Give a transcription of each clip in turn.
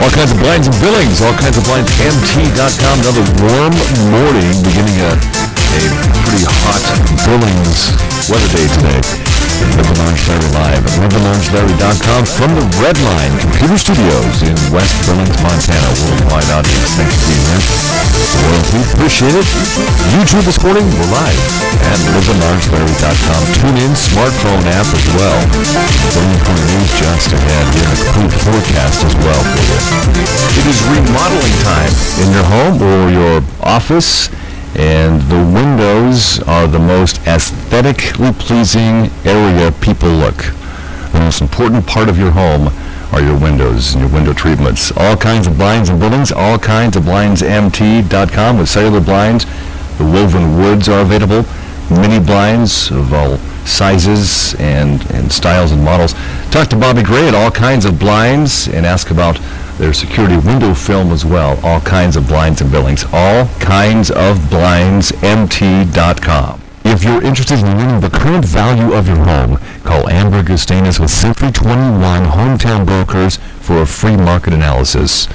All kinds of blinds and billings, all kinds of blinds, mt.com. Another warm morning, beginning a pretty hot billings weather day today. Livin Larry live at livinlargelarry.com from the Red Line Computer Studios in West Billings, Montana. Worldwide audience, thanks for being here. Royalty, appreciate it. YouTube this morning, we're live at livinlargelarry.com. Tune in, smartphone app as well. Billings Point News just ahead. We have a complete forecast as well for you. It is remodeling time in your home or your office. And the windows are the most aesthetically pleasing area people look. The most important part of your home are your windows and your window treatments. All kinds of blinds and buildings, all kinds of blinds, mt.com with cellular blinds. The woven woods are available. Mini blinds of all sizes and styles and models. Talk to Bobby Gray at All Kinds of Blinds and ask about their security window film as well. All kinds of blinds and billings. All kinds of blinds, mt.com. If you're interested in learning the current value of your home, call Amber Gustanis with Century 21 Hometown Brokers for a free market analysis.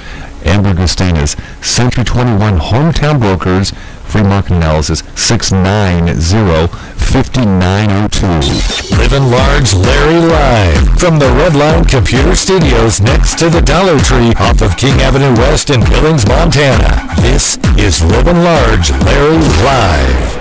Amber Gustanis, Century 21 Hometown Brokers, free market analysis, 690-5902. Livin Large Larry live from the Red Line Computer Studios next to the Dollar Tree off of King Avenue West in Billings, Montana. This is Livin Large Larry live.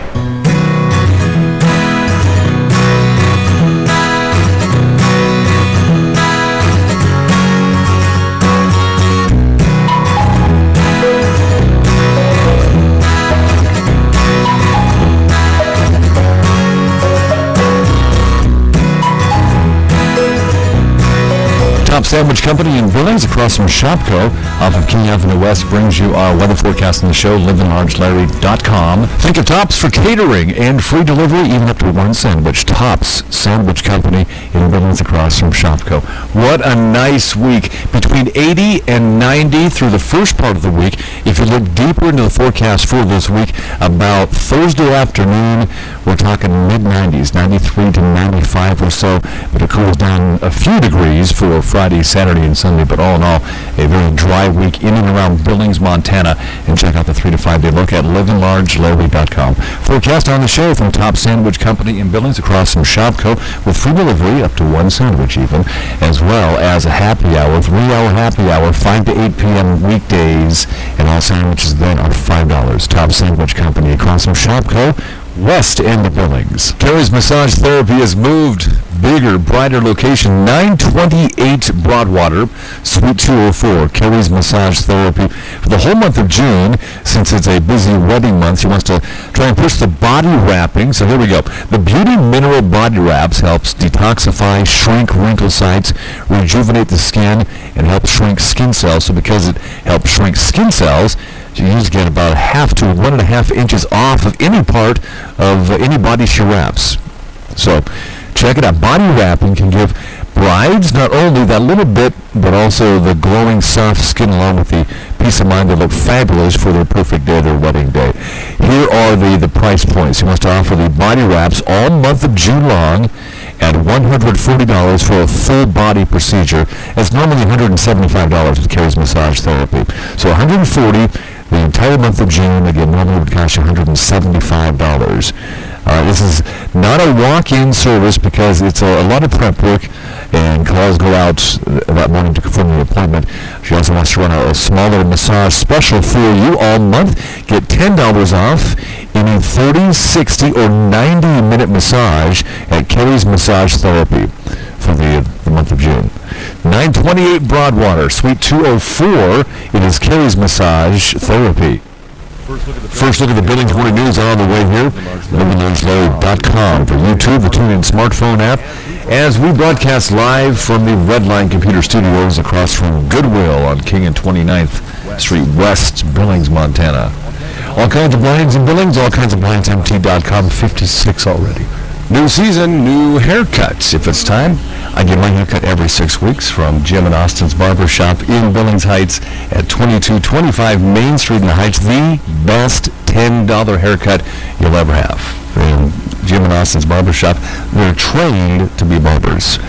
Top Sandwich Company in Billings, across from Shopko, off of King Avenue West, brings you our weather forecast on the show, livinlargelarry.com. Think of Tops for catering and free delivery, even up to one sandwich. Tops Sandwich Company in Billings, across from Shopko. What a nice week. Between 80 and 90 through the first part of the week. If you look deeper into the forecast for this week, about Thursday afternoon, we're talking mid-90s, 93 to 95 or so, but it cools down a few degrees for Friday, Saturday, and Sunday, but all in all, a very dry week in and around Billings, Montana. And check out the 3 to 5 day look at livinlargelarry.com. Forecast on the show from Top Sandwich Company in Billings, across from Shopko, with free delivery up to one sandwich even, as well as a happy hour, 3-hour happy hour, 5 to 8 p.m. weekdays, and all sandwiches then are $5. Top Sandwich Company across from Shopko, west end of Billings. Carrie's Massage Therapy has moved. Bigger, brighter location, 928 Broadwater, Suite 204. Carrie's Massage Therapy for the whole month of June. Since it's a busy wedding month, she wants to try and push the body wrapping. So here we go. The Beauty Mineral Body Wraps helps detoxify, shrink wrinkle sites, rejuvenate the skin, and help shrink skin cells. So because it helps shrink skin cells, you usually get about 1/2 to 1.5 inches off of any part of any body she wraps. So check it out. Body wrapping can give brides not only that little bit, but also the glowing, soft skin, along with the peace of mind that look fabulous for their perfect day, their wedding day. Here are the price points. She wants to offer the body wraps all month of June long at $140 for a full body procedure. It's normally $175 with Carrie's Massage Therapy. So $140 the entire month of June. Again, normally would cost you $175. This is not a walk-in service because it's a lot of prep work, and calls go out that morning to confirm the appointment. She also wants to run a smaller massage special for you all month. Get $10 off any 30, 60, or 90-minute massage at Carrie's Massage Therapy. for the month of June. 928 Broadwater, Suite 204. It is Carrie's Massage Therapy. First look at the Billings Morning News on the way here. LivinLargeLarry.com for YouTube, the TuneIn smartphone app, as we broadcast live from the Redline Computer Studios across from Goodwill on King and 29th Street West, Billings, Montana. All kinds of blinds in Billings, all kinds of blindsmt.com, 56 already. New season, new haircuts. If it's time, I get my haircut every 6 weeks from Jim and Austin's Barber Shop in Billings Heights at 2225 Main Street in the Heights. The best $10 haircut you'll ever have. And Jim and Austin's Barber Shop, they're trained to be barbers.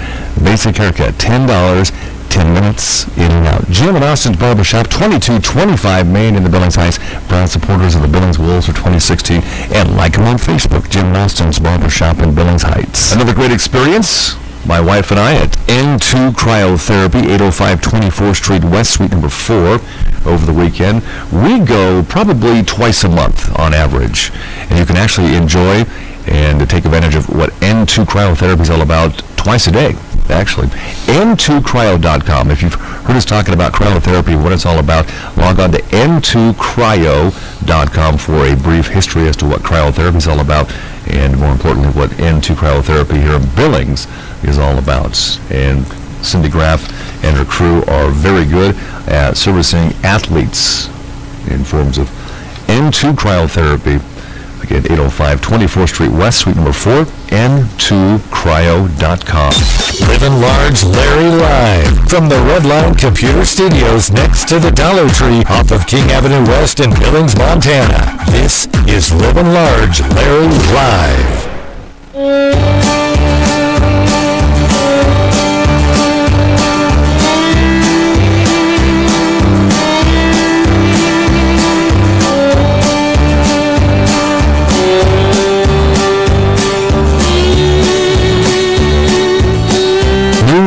Basic haircut, $10, 10 minutes in and out. Jim and Austin's Barber Shop, 2225 Main in the Billings Heights. Proud supporters of the Billings Wolves for 2016. And like them on Facebook, Jim and Austin's Barber Shop in Billings Heights. Another great experience, my wife and I, at N2 Cryotherapy, 805 24th Street West, Suite number 4, over the weekend. We go probably twice a month on average. And you can actually enjoy and take advantage of what N2 Cryotherapy is all about twice a day. Actually, n2cryo.com. If you've heard us talking about cryotherapy, what it's all about, log on to n2cryo.com for a brief history as to what cryotherapy is all about, and more importantly, what N2 Cryotherapy here in Billings is all about. And Cindy Graff and her crew are very good at servicing athletes in forms of N2 Cryotherapy. Again, 805 24th Street West, Suite number 4, n2cryo.com. Livin Large Larry live from the Redline Computer Studios next to the Dollar Tree off of King Avenue West in Billings, Montana. This is Livin Large Larry live.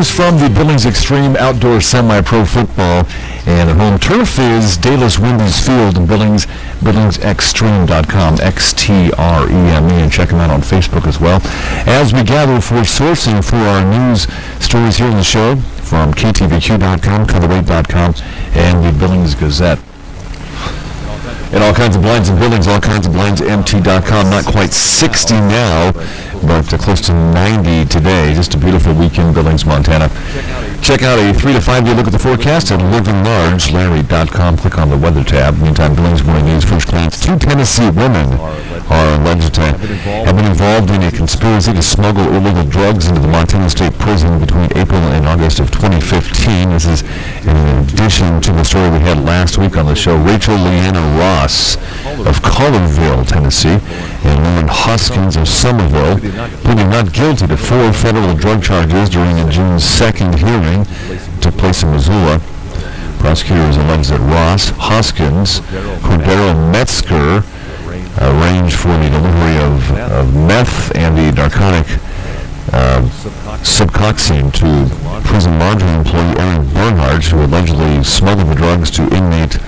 From the Billings Extreme Outdoor Semi-Pro Football, and the home turf is Dallas Wendy's Field in Billings, BillingsExtreme.com, XTREME, and check them out on Facebook as well. As we gather for sourcing for our news stories here in the show from KTVQ.com, Colorway.com, and the Billings Gazette. And all kinds of blinds in Billings, all kinds of blindsmt.com. Not quite 60 now, but close to 90 today. Just a beautiful weekend in Billings, Montana. Check out a 3 to 5 day look at the forecast at livinlargelarry.com. Click on the weather tab. Meantime, Billings Morning News first glance. 2 Tennessee women are alleged to have been involved in a conspiracy to smuggle illegal drugs into the Montana State Prison between April and August of 2015. This is in addition to the story we had last week on the show. Rachel Leanna Ross of Collierville, Tennessee, and Lauren Hoskins of Somerville, pleading not guilty to 4 federal drug charges during the June 2nd hearing that took place in Missoula. Prosecutors allege that Ross, Hoskins, Cordero Metzger arranged for the delivery of meth and the narcotic Subcoxine to prison laundry employee Aaron Bernhardt, who allegedly smuggled the drugs to inmate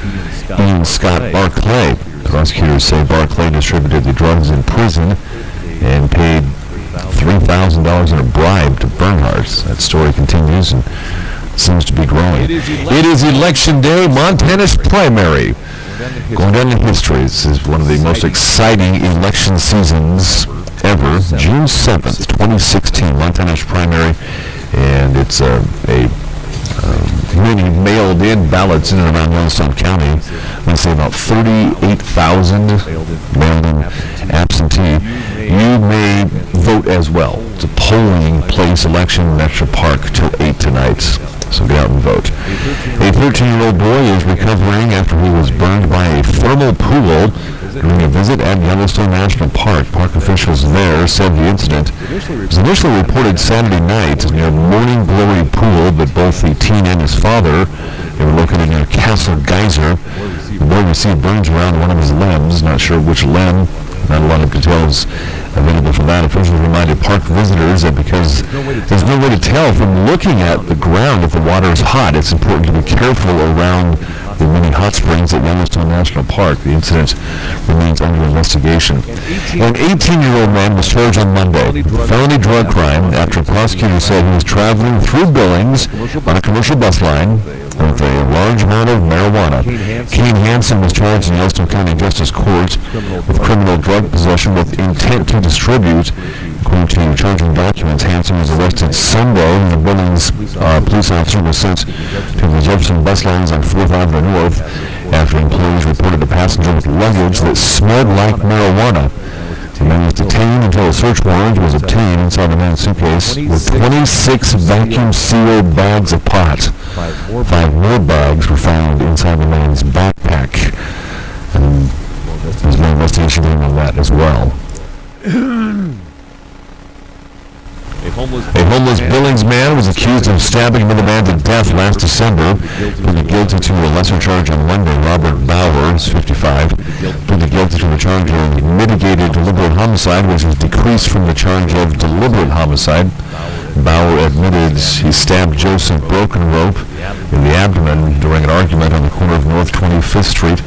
Ian Scott Barclay. Prosecutors say Barclay distributed the drugs in prison and paid $3,000 in a bribe to Bernhardt. That story continues and seems to be growing. It is Election Day, Montana's primary. Going down in history, this is one of the most exciting election seasons ever. June 7th, 2016, Montana's primary, and it's many mailed-in ballots in and around Yellowstone County. Let's say about 38,000 mailed-in absentee. You may vote as well. It's a polling place election in Metro Park till 8 tonight. So get out and vote. A 13-year-old boy is recovering after he was burned by a thermal pool during a visit at Yellowstone National Park. Park officials there said the incident was initially reported Saturday night near Morning Glory Pool, but both the teen and his father, they were located near Castle Geyser. The boy received burns around one of his limbs, not sure which limb. Not a lot of details available for that. Officials reminded park visitors that because there's no way to tell from looking at the ground if the water is hot, it's important to be careful around the mini hot springs at Yellowstone National Park. The incident remains under investigation. An 18-year-old man was charged on Monday with felony drug crime after a prosecutor said he was traveling through Billings on a commercial bus line with a large amount of marijuana. Kane Hansen was charged in Yellowstone County Justice Court with criminal drug possession with intent to distribute. According to charging documents, Hansen was arrested Sunday, and the Billings police officer was sent to the Jefferson bus lines on 4th Avenue North after employees reported a passenger with luggage that smelled like marijuana. The man was detained until a search warrant was obtained inside the man's suitcase with 26 vacuum-sealed bags of pot. 5 more bags were found inside the man's backpack. And there's no investigation going on that as well. A homeless Billings man was accused of stabbing another man to death last December. Pleaded guilty to a lesser charge on Monday. Robert Bauer, 55, pleaded guilty to the charge of mitigated deliberate homicide, which was decreased from the charge of deliberate homicide. Bauer admitted he stabbed Joseph Brokenrope in the abdomen during an argument on the corner of North 25th Street.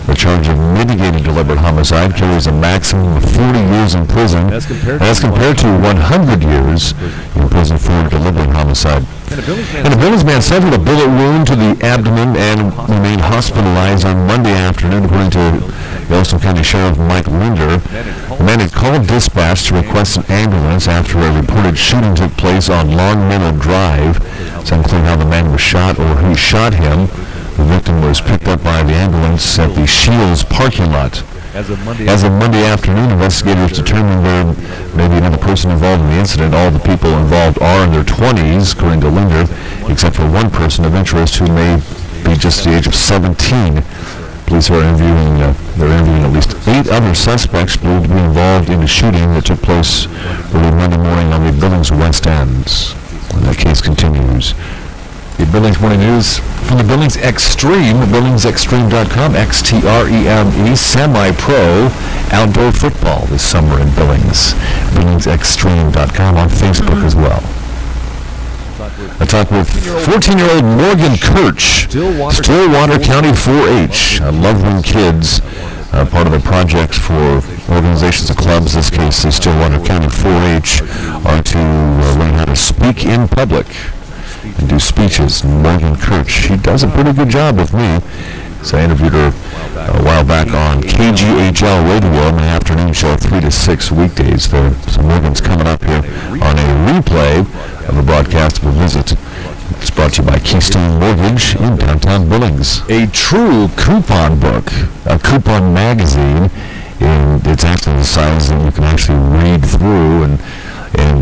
The charge of mitigated deliberate homicide carries a maximum of 40 years in prison as compared to 100 years in prison for deliberate homicide. And a Billings man suffered a bullet wound to the abdomen and remained hospitalized on Monday afternoon, according to Yellowstone County Sheriff Mike Linder. The man had called dispatch to request an ambulance after a reported shooting took place on Long Meadow Drive. It's unclear how the man was shot or who shot him. The victim was picked up by the ambulance at the Shields parking lot. As of Monday afternoon, investigators determined there may be another person involved in the incident. All the people involved are in their 20s, according to Linder, except for one person of interest who may be just the age of 17. Police are interviewing at least 8 other suspects believed to be involved in the shooting that took place early Monday morning on the Billings West End. And that case continues. The Billings Morning News from the Billings Extreme, BillingsExtreme.com, XTREME, semi-pro outdoor football this summer in Billings. BillingsExtreme.com on Facebook as well. I talked with 14-year-old Morgan Kirch, Stillwater County 4-H, Loveland Kids, part of the project for organizations and clubs. In this case, the Stillwater County 4-H are to learn how to speak in public and do speeches. Morgan Kirch, she does a pretty good job with me. So I interviewed her a while back on KGHL Radio on the afternoon show, 3 to 6 weekdays. So Morgan's coming up here on a replay of a broadcast of a visit. It's brought to you by Keystone Mortgage in downtown Billings. A true coupon book, a coupon magazine, and it's actually the size that you can actually read through and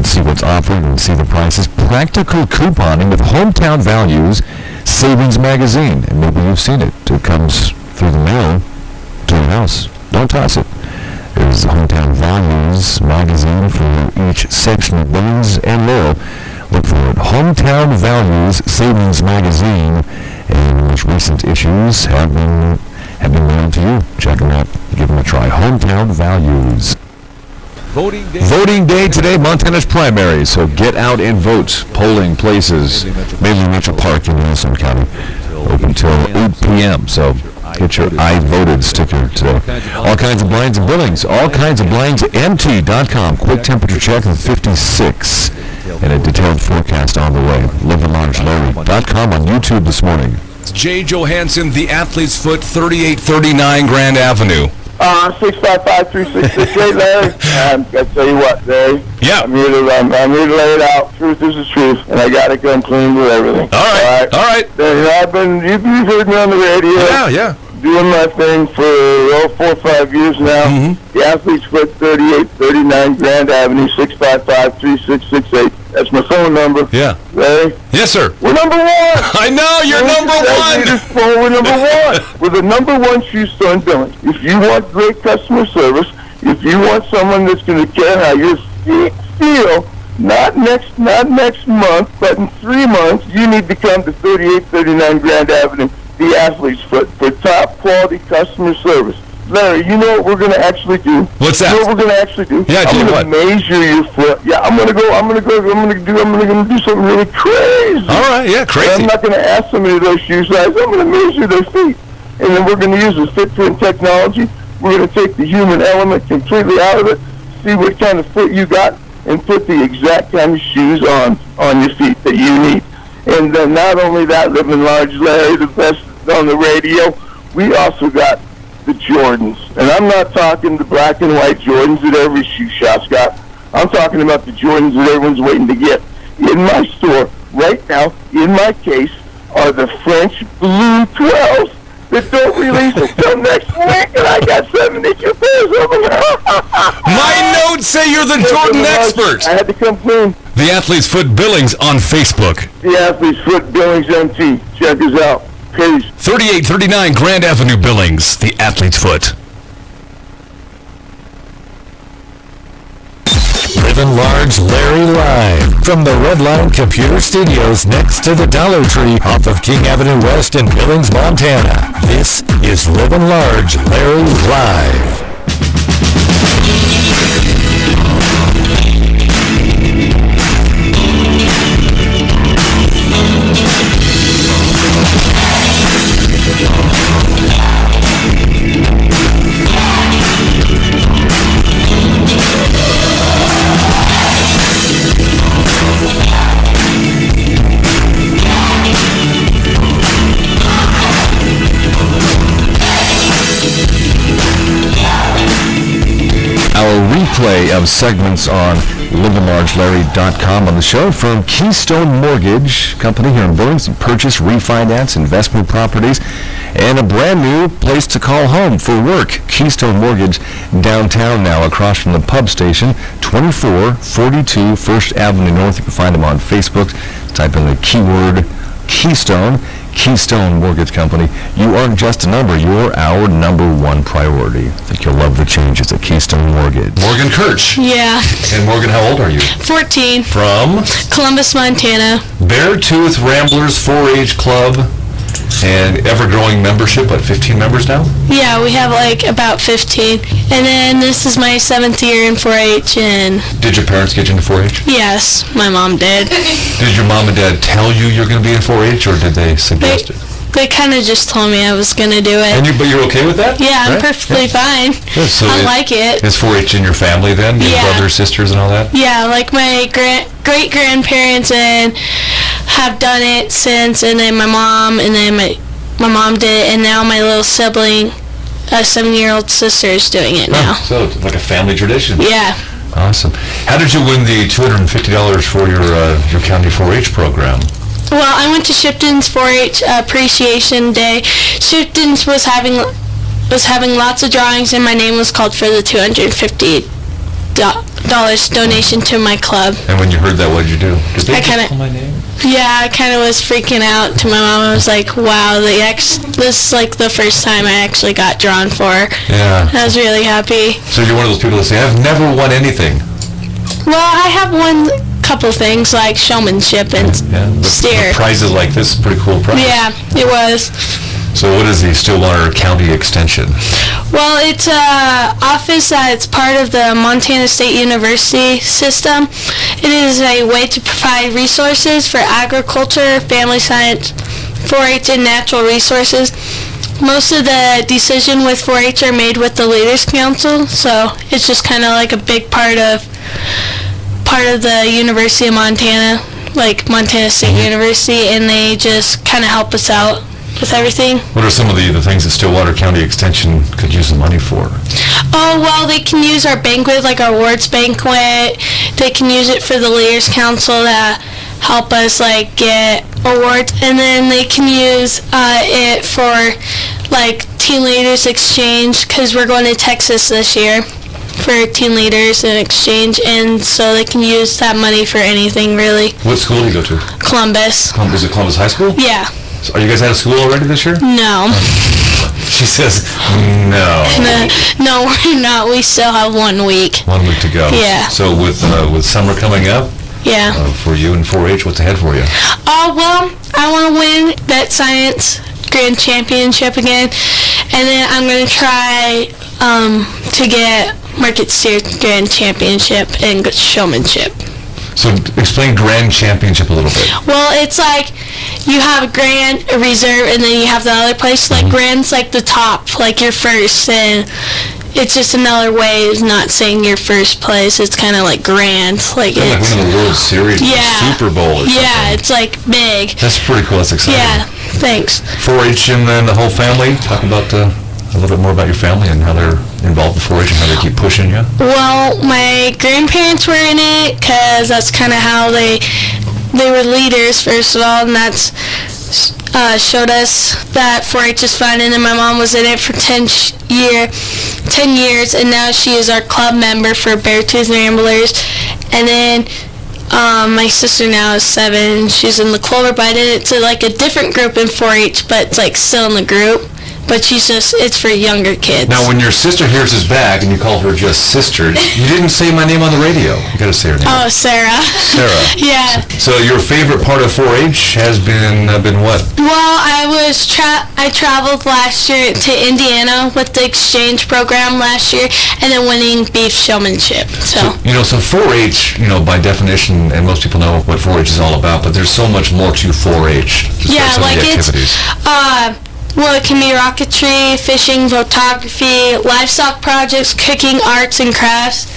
see what's offered and see the prices. Practical couponing with Hometown Values Savings Magazine. And maybe you've seen it. It comes through the mail to your house. Don't toss it. There's the Hometown Values Magazine for each section of Billings and Laurel. Look for it. Hometown Values Savings Magazine. And most recent issues have been mailed to you. Check them out. Give them a try. Hometown Values. Voting day today, Montana's primary, so get out and vote. Polling places, mainly Mitchell Park in Yellowstone County, open until 8 p.m., so get your I voted sticker today. All kinds of blinds and Billings, all kinds of blinds, MT.com, quick temperature check of 56, and a detailed forecast on the way. LivinLargeLarry.com on YouTube this morning. Jay Johansson, The Athlete's Foot, 3839 Grand Avenue. 655-3668, Larry. I tell you what, Larry. Yeah. I'm here to lay it out. Truth is the truth, and I got to come clean with everything. All right. You've heard me on the radio. Yeah. Doing my thing for 4 or 5 years now. Mm-hmm. The Athlete's Foot, 3839 Grand Avenue, 655-3668. That's my phone number. Yeah. Larry? Yes, sir. We're number one. I know, you're number one. We're number one. We're the number one shoe store in Billings. If you want great customer service, if you want someone that's going to care how your feet feel, not next month, but in 3 months, you need to come to 3839 Grand Avenue, The Athlete's Foot, for top quality customer service. Larry, you know what we're going to actually do? What's that? You know what we're going to actually do? Yeah, I'm do going to measure your foot. Yeah, I'm going to do something really crazy. All right, yeah, And crazy. I'm not going to ask somebody their shoe size. I'm going to measure their feet. And then we're going to use the fit-print technology. We're going to take the human element completely out of it, see what kind of foot you got, and put the exact kind of shoes on your feet that you need. And then not only that, Livin Large Larry, the best on the radio, we also got the Jordans. And I'm not talking the black and white Jordans that every shoe shop's got. I'm talking about the Jordans that everyone's waiting to get. In my store, right now, in my case, are the French Blue 12s that don't release until next week, and I got 72 pairs of them. My notes say you're the Jordan expert. I had to come clean. The Athlete's Foot Billings on Facebook. The Athlete's Foot Billings MT. Check us out. Peace. 3839 Grand Avenue, Billings. The Athlete's Foot. Livin Large Larry live from the Redline Computer Studios next to the Dollar Tree off of King Avenue West in Billings, Montana. This is Livin Large Larry live. Replay of segments on livinlargelarry.com on the show from Keystone Mortgage Company here in Billings. Purchase, refinance, investment properties, and a brand new place to call home for work. Keystone Mortgage downtown now across from the pub station, 2442 First Avenue North. You can find them on Facebook. Type in the keyword Keystone. Keystone Mortgage Company. You aren't just a number. You're our number one priority. I think you'll love the changes at Keystone Mortgage. Morgan Kirch. Yeah. And Morgan, how old are you? 14. From Columbus, Montana. Beartooth Ramblers 4-H Club and ever-growing membership. What, 15 members now? Yeah, we have like about 15. And then this is my 7th year in 4-H, and Did your parents get you into 4-H? yes, my mom did. Did your mom and dad tell you you're going to be in 4-H, or did they suggest it? They kind of just told me I was going to do it. But you're okay with that? Yeah, I'm Right? perfectly fine. Good. So I like it. Is 4-H in your family then? Your Yeah. brothers, sisters, and all that? Yeah, like my great-grandparents and have done it since, and then my mom, and then my mom did it, and now my little sibling, a 7-year-old sister, is doing it now. So it's like a family tradition. Yeah. Awesome. How did you win the $250 for your county 4-H program? Well, I went to Shipton's 4-H Appreciation Day. Shipton's was having lots of drawings, and my name was called for the $250 donation to my club. And when you heard that, what did you do? Did they I kinda- just call my name? Yeah, I kind of was freaking out to my mom. I was like, wow, this is like the first time I actually got drawn for. Yeah. I was really happy. So you're one of those people that say, I've never won anything. Well, I have won a couple things like showmanship and Yeah. steer. The prizes like this is pretty cool prize. Yeah, it was. So what is the Stillwater County Extension? Well, it's a office that's part of the Montana State University system. It is a way to provide resources for agriculture, family science, 4-H, and natural resources. Most of the decision with 4-H are made with the Leaders Council, so it's just kind of like a big part of the University of Montana, like Montana State University, and they just kind of help us out with everything. What are some of the things that Stillwater County Extension could use the money for? Oh, well, they can use our banquet, like our awards banquet. They can use it for the Leaders Council to help us, like, get awards. And then they can use it for, like, Teen Leaders Exchange, because we're going to Texas this year for Teen Leaders and Exchange. And so they can use that money for anything, really. What school do you go to? Columbus. Is it Columbus High School? Yeah. So are you guys out of school already this year? No. She says, no. No, we're not. We still have 1 week. 1 week to go. Yeah. So with summer coming up, Yeah. for you and 4-H, what's ahead for you? Oh, well, I want to win Vet Science grand championship again. And then I'm going to try to get market steer grand championship and showmanship. So explain grand championship a little bit. Well, it's like you have a grand, a reserve, and then you have the other place. Like grand's like the top, like you're first, and it's just another way of not saying you're first place. It's kind of like grand, like Kind of like it's one of the World Series, Super Bowl or something. yeah, it's like big. That's pretty cool. That's exciting. Yeah, thanks. 4-H and then the whole family. Talk about a little bit more about your family and how they're involved with 4-H and how they keep pushing you. Well, my grandparents were in it because that's kind of how they were leaders, first of all, and that's showed us that 4-H is fun. And then my mom was in it for 10 years, and now she is our club member for Beartooth Ramblers. And then my sister now is 7. She's in the Clover, but I did it to like a different group in 4-H, but it's like still in the group. But it's for younger kids. Now, when your sister hears us back and you call her just sister, you didn't say my name on the radio. You got to say her name. Oh, Sarah. Sarah. Yeah. So your favorite part of 4-H has been what? Well, I traveled last year to Indiana with the exchange program last year, and then winning beef showmanship. So 4-H, by definition, and most people know what 4-H is all about, but there's so much more to 4-H. Yeah, some like of the activities. Well, it can be rocketry, fishing, photography, livestock projects, cooking, arts and crafts,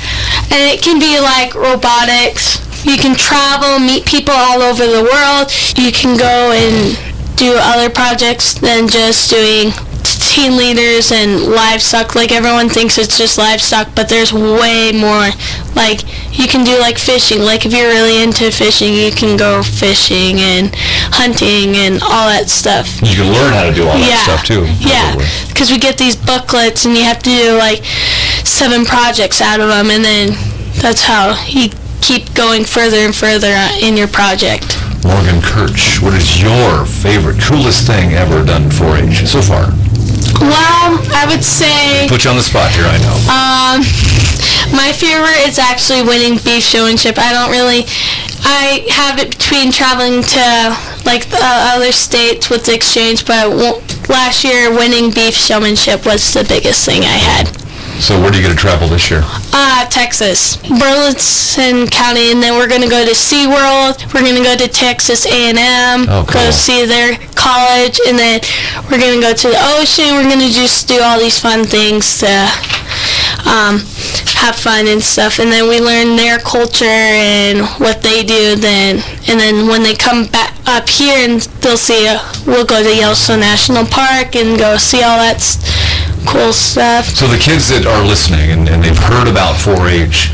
and it can be like robotics. You can travel, meet people all over the world. You can go and do other projects than just doing teen leaders and livestock. Like everyone thinks it's just livestock, but there's way more. Like you can do like fishing. Like if you're really into fishing, you can go fishing and hunting and all that stuff. You can learn how to do all that stuff too. Yeah, because we get these booklets and you have to do like 7 projects out of them, and then that's how you keep going further and further in your project. Morgan Kirch, what is your favorite, coolest thing ever done in 4-H so far? Well, I would say Put you on the spot here, I know. my favorite is actually winning beef showmanship. I have it between traveling to like the other states with the exchange, but last year winning beef showmanship was the biggest thing I had. So where do you get to travel this year? Texas, Burleson County, and then we're going to go to SeaWorld. We're going to go to Texas A&M, cool. go see their college, and then we're going to go to the ocean. We're going to just do all these fun things to have fun and stuff, and then we learn their culture and what they do. And then when they come back up here, and we'll go to Yellowstone National Park and go see all that cool stuff. So the kids that are listening and they've heard about 4-H,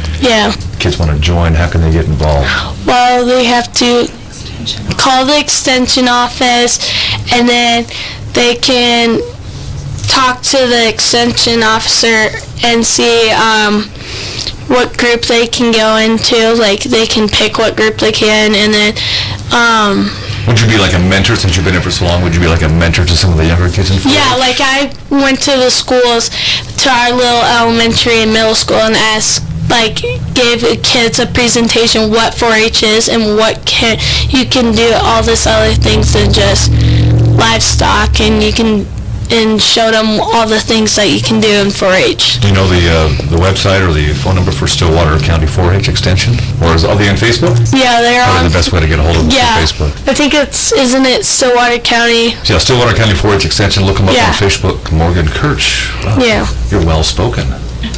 kids want to join, how can they get involved? Well, they have to call the extension office, and then they can talk to the extension officer and see what group they can go into. Like they can pick what group they can, and then would you be like a mentor, since you've been in for so long? Would you be like a mentor to some of the younger kids in 4-H? Yeah, like I went to the schools, to our little elementary and middle school, and gave the kids a presentation what 4-H is and you can do all this other things than just livestock, and showed them all the things that you can do in 4-H. Do you know the website or the phone number for Stillwater County 4-H Extension? Or are they on Facebook? Yeah, they're Probably on. the best way to get a hold of them through Facebook. I think isn't it Stillwater County? Yeah, Stillwater County 4-H Extension. Look them up on Facebook. Morgan Kirch. Wow. Yeah. You're well spoken.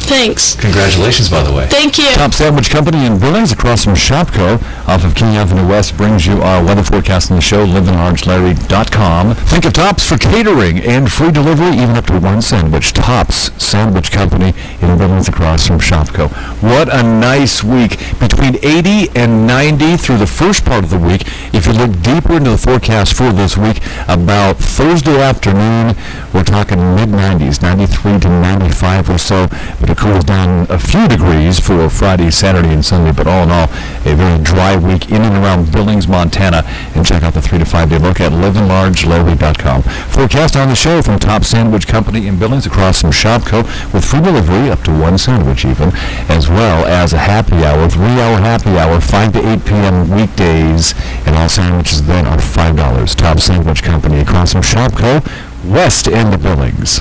Thanks. Congratulations, by the way. Thank you. Top Sandwich Company in Billings, across from Shopco, off of King Avenue West, brings you our weather forecast on the show, livinlargelarry.com. Think of Tops for catering and free delivery, even up to 1 sandwich. Tops Sandwich Company in Billings, across from Shopco. What a nice week. Between 80 and 90 through the first part of the week. If you look deeper into the forecast for this week, about Thursday afternoon, we're talking talking mid-90s, 93 to 95 or so, but it cools down a few degrees for Friday, Saturday, and Sunday. But all in all, a very dry week in and around Billings, Montana. And check out the 3 to 5 day look at livinlargelarry.com. Forecast on the show from Top Sandwich Company in Billings across from Shopco with free delivery up to one sandwich even, as well as a happy hour, 3-hour happy hour, 5 to 8 p.m. weekdays, and all sandwiches then are $5. Top Sandwich Company across from Shopco, west end of Billings.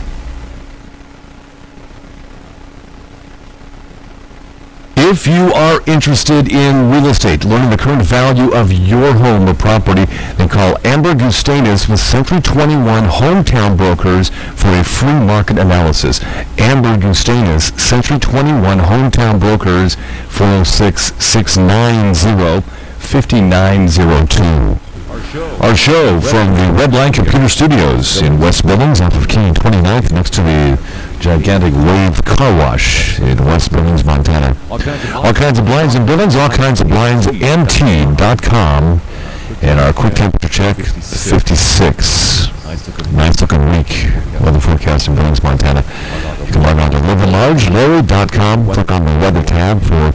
If you are interested in real estate, learning the current value of your home or property, then call Amber Gustanis with Century 21 Hometown Brokers for a free market analysis. Amber Gustanis, Century 21 Hometown Brokers, 406-690-5902. Our show from the Redline Computer Studios in West Billings off of King 29th next to the gigantic Wave Car Wash in West Billings, Montana. All kinds of blinds in Billings, all kinds of blinds, mt.com. And our quick temperature check, 56. Nice looking week. Weather forecast in Billings, Montana. You can log on to livinlargelarry.com, click on the weather tab for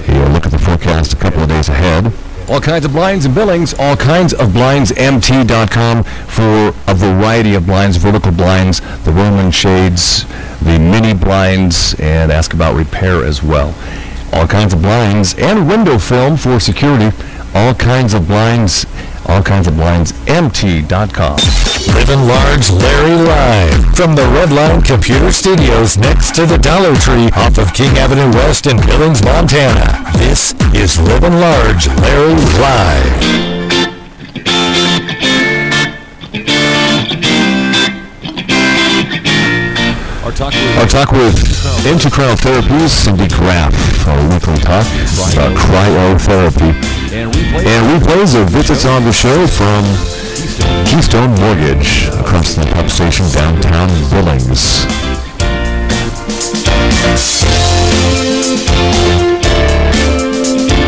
a look at the forecast a couple of days ahead. All kinds of blinds in Billings, all kinds of blinds, mt.com for a variety of blinds, vertical blinds, the Roman shades, the mini blinds, and ask about repair as well. All kinds of blinds and window film for security. All kinds of blinds, mt.com. Livin Large Larry live from the Redline Computer Studios next to the Dollar Tree off of King Avenue West in Billings, Montana. This is Livin Large Larry live. Our talk with Into Cryotherapy, Cindy Graff, our weekly talk about cryotherapy. And replays of visits on the show from Keystone Mortgage across the pump station downtown Billings.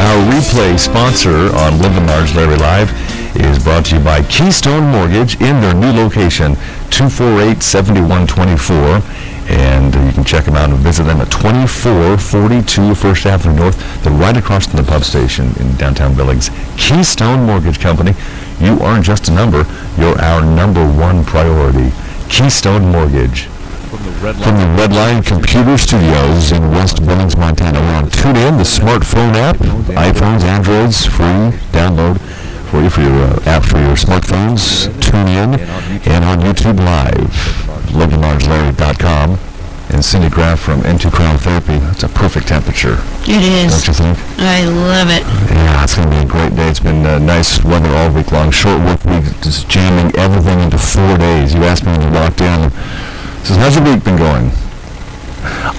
Our replay sponsor on Livin Large Larry Live is brought to you by Keystone Mortgage in their new location, 248-7124. And you can check them out and visit them at 2442 First Avenue North. They're right across from the pub station in downtown Billings. Keystone Mortgage Company. You aren't just a number. You're our number one priority. Keystone Mortgage. From the Redline Computer Studios in West Billings, Montana. We're on TuneIn, the smartphone app. iPhones, Androids, free download for your app for your smartphones. TuneIn and on YouTube Live. livinlargelarry.com. And Cindy Graff from Into Cryotherapy. That's a perfect temperature. It is. Don't you think? I love it. Yeah, it's going to be a great day. It's been nice weather all week long. Short work week, just jamming everything into 4 days. You asked me when you walked in. Says, how's your week been going?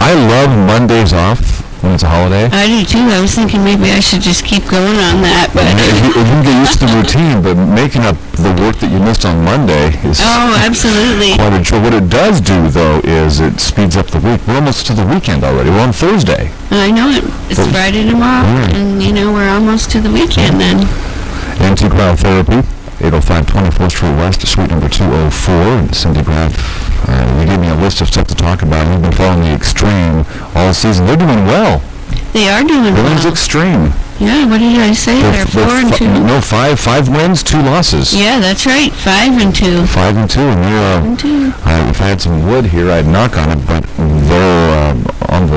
I love Mondays off when it's a holiday. I do too. I was thinking maybe I should just keep going on that, but If you get used to the routine, but making up the work that you missed on Monday is absolutely. quite a chore. What it does do, though, is it speeds up the week. We're almost to the weekend already. We're on Thursday. I know it. It's Friday tomorrow, and we're almost to the weekend then. Into Cryotherapy, 805 24th Street West, suite number 204. And Cindy Graff, they gave me a list of stuff to talk about. We've been following the Extreme all season. They're doing well. They are doing Billings well. Extreme. Yeah, what did I say? They're 4-2. No, five wins, 2 losses. Yeah, that's right. 5-2. 5-2, and we've had some wood here. I'd knock on it, but they're on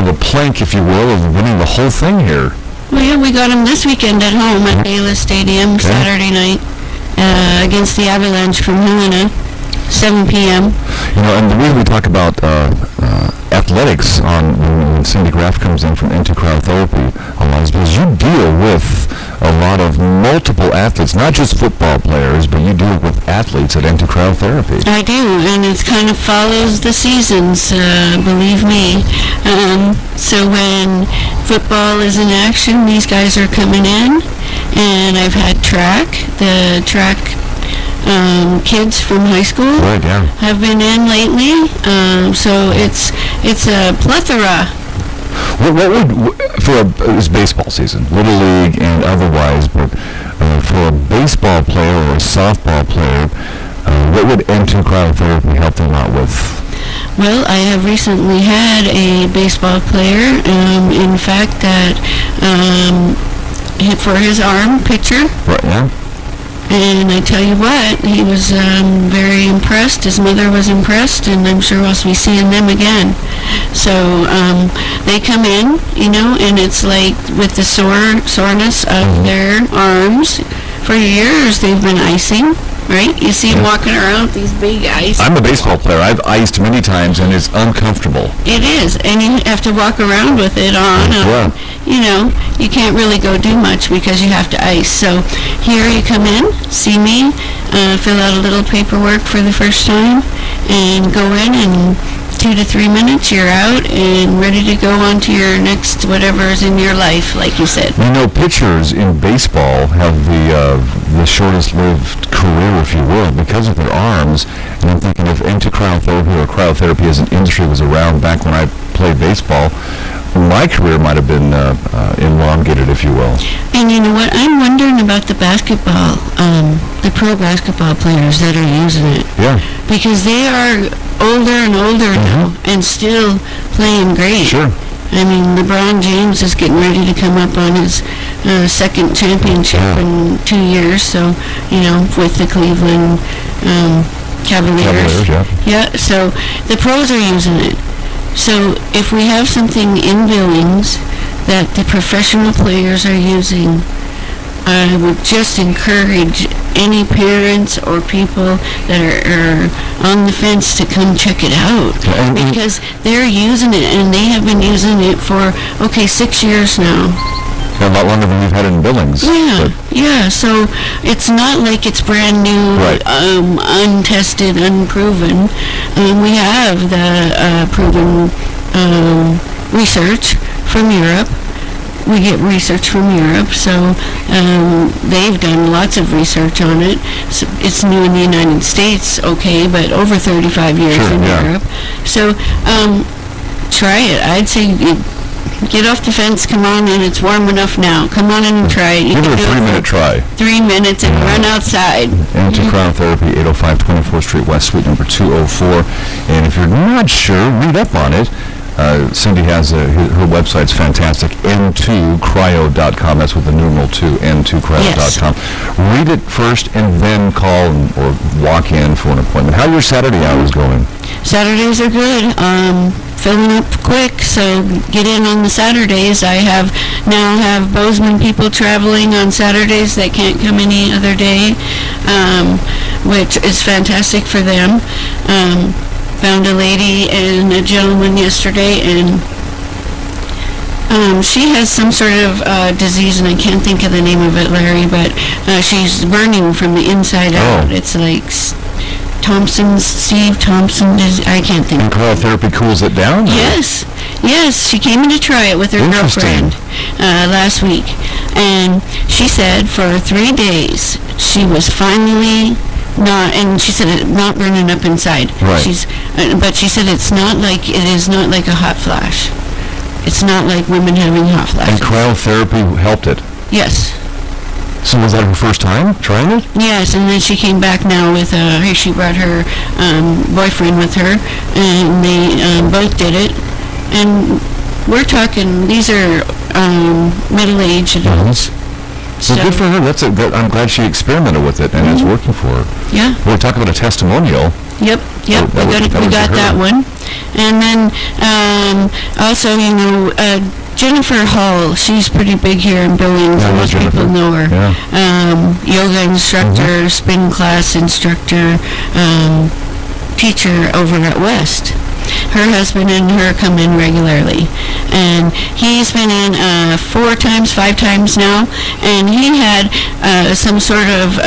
the plank, if you will, of winning the whole thing here. Well, yeah, we got them this weekend at home at Bayless Stadium Saturday night against the Avalanche from Helena, 7 p.m. And the reason we talk about athletics when Cindy Graff comes in from Into Cryotherapy a lot is because you deal with a lot of multiple athletes, not just football players, but you deal with athletes at Into Cryotherapy. I do, and it kind of follows the seasons, believe me. So when football is in action, these guys are coming in, and I've had the track kids from high school have been in lately, so it's a plethora. What would it's baseball season, Little League and otherwise, but for a baseball player or a softball player, what would Into Cryotherapy help them out with? Well, I have recently had a baseball player, in fact, that hit for his arm, pitcher. Right, yeah. And I tell you what, he was very impressed. His mother was impressed, and I'm sure we'll be seeing them again. So they come in, and it's like with the soreness of their arms. For years, they've been icing, right? You see them walking around with these big ice. I'm a baseball player. I've iced many times, and it's uncomfortable. It is, and you have to walk around with it on. Yeah. You can't really go do much because you have to ice. So here you come in, see me, fill out a little paperwork for the first time, and go in, and 2 to 3 minutes, you're out and ready to go on to your next whatever is in your life, like you said. Pitchers in baseball have the shortest-lived career, if you will, because of their arms. And I'm thinking if cryotherapy or cryotherapy as an industry was around back when I played baseball, my career might have been elongated, if you will. And you know what? I'm wondering about the basketball, the pro basketball players that are using it. Yeah. Because they are older and older now and still playing great. Sure. I mean, LeBron James is getting ready to come up on his second championship in 2 years, so, with the Cleveland Cavaliers. Yeah, so the pros are using it. So if we have something in Billings that the professional players are using, I would just encourage any parents or people that are on the fence to come check it out, because they're using it, and they have been using it for 6 years now. A lot longer than we've had it in Billings. Yeah. So it's not like it's brand new, right. Untested, unproven. We have the proven research from Europe. We get research from Europe, so they've done lots of research on it. So it's new in the United States, but over 35 years in Europe. So try it. I'd say get off the fence, come on in, it's warm enough now. Come on in and try it. Give it a 3-minute try. 3 minutes and run outside. Anti-cryotherapy, 805 24th Street West, suite number 204. And if you're not sure, read up on it. Cindy has her website's fantastic, n2cryo.com. That's with the numeral 2, n2cryo.com. Read it first and then call or walk in for an appointment. How are your Saturday hours going? Saturdays are good. Filling up quick, so get in on the Saturdays. I now have Bozeman people traveling on Saturdays that can't come any other day, which is fantastic for them. Found a lady and a gentleman yesterday, and she has some sort of disease, and I can't think of the name of it, Larry, but she's burning from the inside out. It's like Steve Thompson, I can't think. And cryotherapy cools it down? Yes, she came in to try it with her girlfriend last week, and she said for 3 days she was finally not, and she said it not burning up inside. Right. But she said it is not like a hot flash. It's not like women having hot flashes. And cryotherapy helped it? Yes. So was that her first time trying it? Yes, and then she came back now with, she brought her boyfriend with her, and they both did it. And we're talking, these are middle-aged adults. So good for her. I'm glad she experimented with it, and it's working for her. Yeah. We'll talk about a testimonial. Yep. We got that one. And then also, Jennifer Hall, she's pretty big here in Billings. Most people know her. Yeah. Yoga instructor, spin class instructor, teacher over at West. Her husband and her come in regularly, and he's been in 4 times, 5 times now, and he had some sort of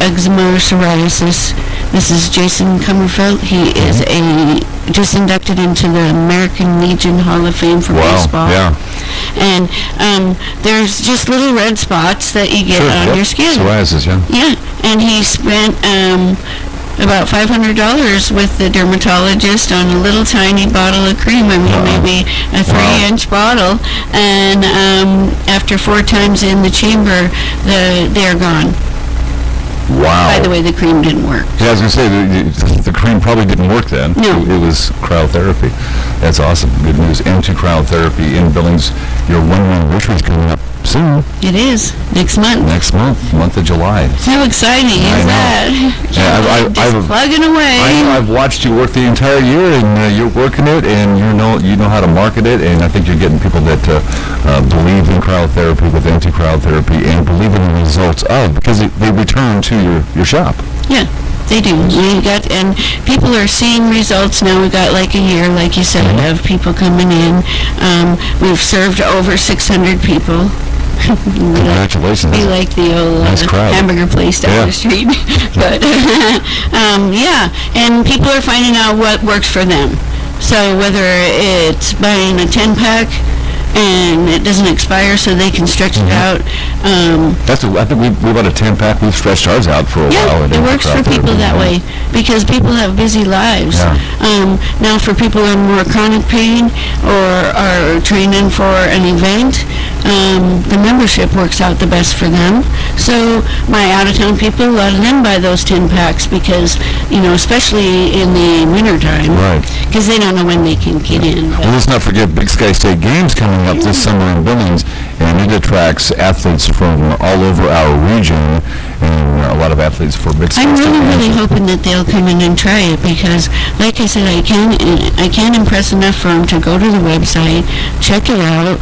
eczema or psoriasis. This is Jason Kummerfeld. He is just inducted into the American Legion Hall of Fame for baseball. Yeah. And there's just little red spots that you get on your skin. Psoriasis, Yeah, and he spent about $500 with the dermatologist on a little tiny bottle of cream. I mean, maybe a 3-inch bottle. And after 4 times in the chamber, they're gone. Wow. By the way, the cream didn't work. Yeah, I was going to say, the cream probably didn't work then. No. It was cryotherapy. That's awesome. Good news. M2 Cryotherapy in Billings. Your 1-year anniversary is coming up soon. It is. Next month. Next month of July. How exciting I is know. that? Yeah, Just plugging away. I know. I've watched you work the entire year, and you're working it, and you know how to market it, and I think you're getting people that believe in cryotherapy with M2 Cryotherapy and believe in the results of, because they return to your shop. Yeah, they do. And people are seeing results now. We got like a year, like you said, of people coming in. We've served over 600 people. Congratulations. Be like the old Nice crowd. hamburger place down the street. But, yeah, and people are finding out what works for them. So whether it's buying a 10-pack, and it doesn't expire, so they can stretch it out. I think we bought a 10-pack. We've stretched ours out for a while. Yeah, it works for people that way because people have busy lives. Yeah. Now, for people in more chronic pain or are training for an event, the membership works out the best for them. So my out-of-town people, a lot of them buy those 10 packs because, especially in the wintertime, Right. because they don't know when they can get in. Well, let's not forget Big Sky State Games coming up this summer in Billings, and it attracts athletes from all over our region, and a lot of athletes for Big Sky I'm State really Games. hoping that they'll come in and try it because, like I said, I can't impress enough for them to go to the website, check it out,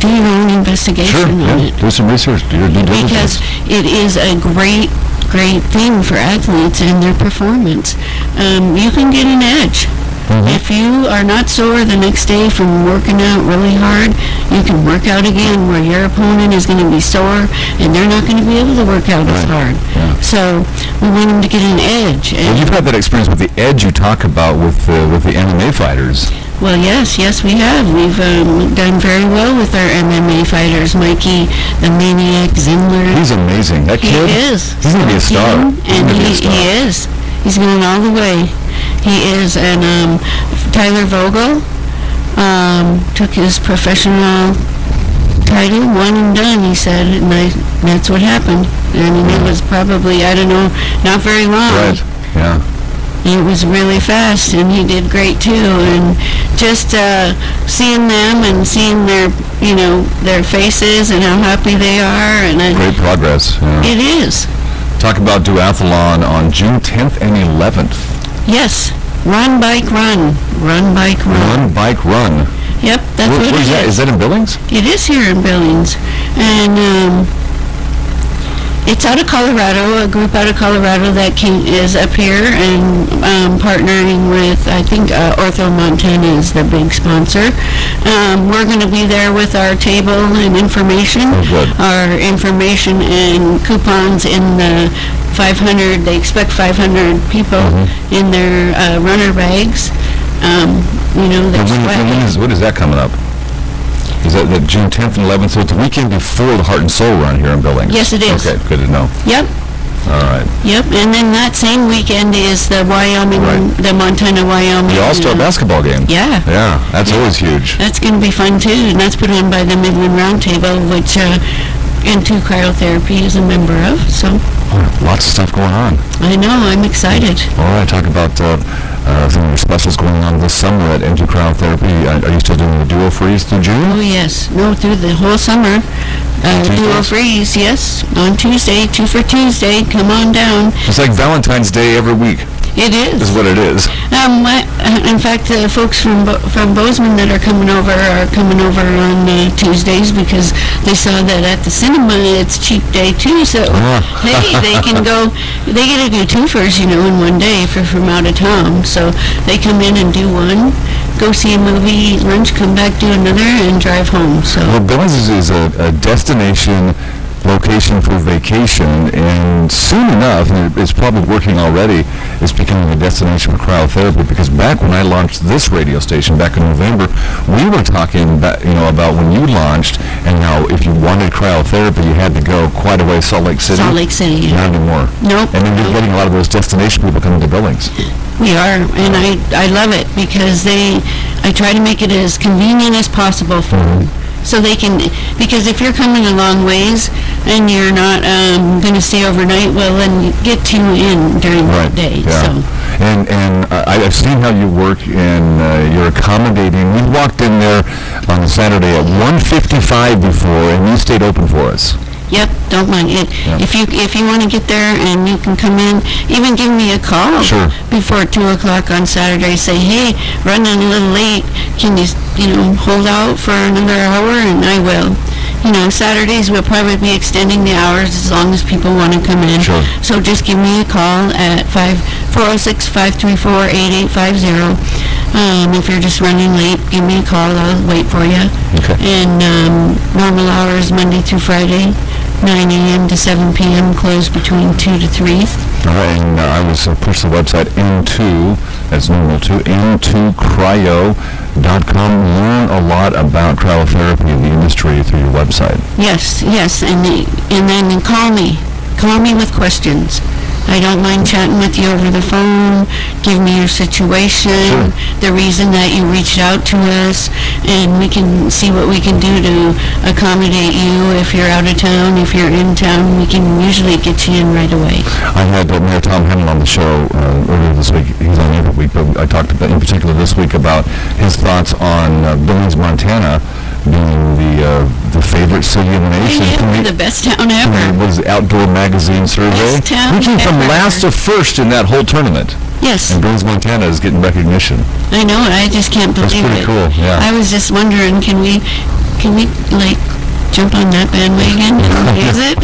do your own investigation on it. Do some research, do your due Because diligence. it is a great thing for athletes and their performance. You can get an edge. If you are not sore the next day from working out really hard, you can work out again where your opponent is going to be sore and they're not going to be able to work out as hard. Yeah. So we want them to get an edge. Well, you've had that experience with the edge you talk about with the MMA fighters. Well, yes, we have. We've done very well with our MMA fighters. Mikey, the Maniac Zindler. He's amazing. That He kid, is. he's going to be a star. And he is. He's going all the way. He is. And Tyler Vogel took his professional title, one and done, he said, and that's what happened. And it was probably, I don't know, not very long. Right, yeah. It was really fast, and he did great too. And just seeing them and seeing their faces and how happy they are, and Great progress. Yeah. it is. Talk about duathlon on June 10th and 11th. Yes, run, bike, run. Run, bike, run. Run, bike, run. Yep, that's what Where's it that? Is that in Billings? It is here in Billings, and it's out of Colorado, a group out of Colorado that is up here and partnering with, I think, Ortho Montana is the big sponsor. We're going to be there with our table and information. Oh, good. Our information and coupons in the 500, they expect 500 people in their runner bags. When is that coming up? Is that the June 10th and 11th? So it's the weekend before the Heart and Soul run here in Billings. Yes, it is. Okay, good to know. Yep. All right. Yep, and then that same weekend is the the Montana-Wyoming. The All-Star basketball game. Yeah. Yeah, that's always huge. That's going to be fun too, and that's put on by the Midland Roundtable, which N2 Cryotherapy is a member of, so Lots of stuff going on. I know, I'm excited. All right, talk about some of your specials going on this summer at M2 Cryotherapy. Are you still doing the Duo Freeze through June? Oh yes, no, through the whole summer. Duo Freeze, yes, on Tuesday, 2 for Tuesday, come on down. It's like Valentine's Day every week. It Is is. what it is. In fact, folks from Bozeman that are coming over on Tuesdays because they saw that at the cinema it's cheap day too. So hey, they get to do two first, in one day from out of town. So they come in and do one, go see a movie, eat lunch, come back, do another, and drive home. So Well, Billings is a destination location for vacation, and soon enough, and it's probably working already, it's becoming a destination for cryotherapy, because back when I launched this radio station back in November, we were talking about when you launched, and how if you wanted cryotherapy, you had to go quite a way, Salt Lake City. Salt Lake City. Not anymore. Nope. And then you're getting a lot of those destination people coming to Billings. We are, and I love it because I try to make it as convenient as possible for them. so they can, because if you're coming a long ways and you're not going to stay overnight, well, then you get two in during Right. the day. Yeah. So. And I've seen how you work, and you're accommodating. We walked in there on Saturday at 1:55 before, and you stayed open for us. Yep, don't mind it. Yeah. If you want to get there and you can come in, even give me a call Sure. before 2:00 on Saturday. Say, hey, running a little late. Can you hold out for another hour? And I will. Saturdays we'll probably be extending the hours as long as people want to come in. Sure. So just give me a call at 406-534-8850. If you're just running late, give me a call. I'll wait for you. Okay. And normal hours Monday through Friday, 9 a.m. to 7 p.m., closed between 2 to 3. All right, and I was pushed the website into, as normal too, into cryo.com. Learn a lot about cryotherapy in the industry through your website. Yes, and then call me. Call me with questions. I don't mind chatting with you over the phone. Give me your situation, the reason that you reached out to us, and we can see what we can do to accommodate you if you're out of town. If you're in town, we can usually get you in right away. I had Mayor Tom Hennel on the show earlier this week. He's on every week, but I talked about, in particular this week, about his thoughts on Billings, Montana, being the favorite city in the nation. Yeah, the best town ever. What is the Outdoor Magazine survey? Best town We came from ever. last to first in that whole tournament. Yes. And Billings, Montana is getting recognition. I know it. I just can't believe That's pretty it. cool, yeah. I was just wondering, can we like jump on that bandwagon and use it?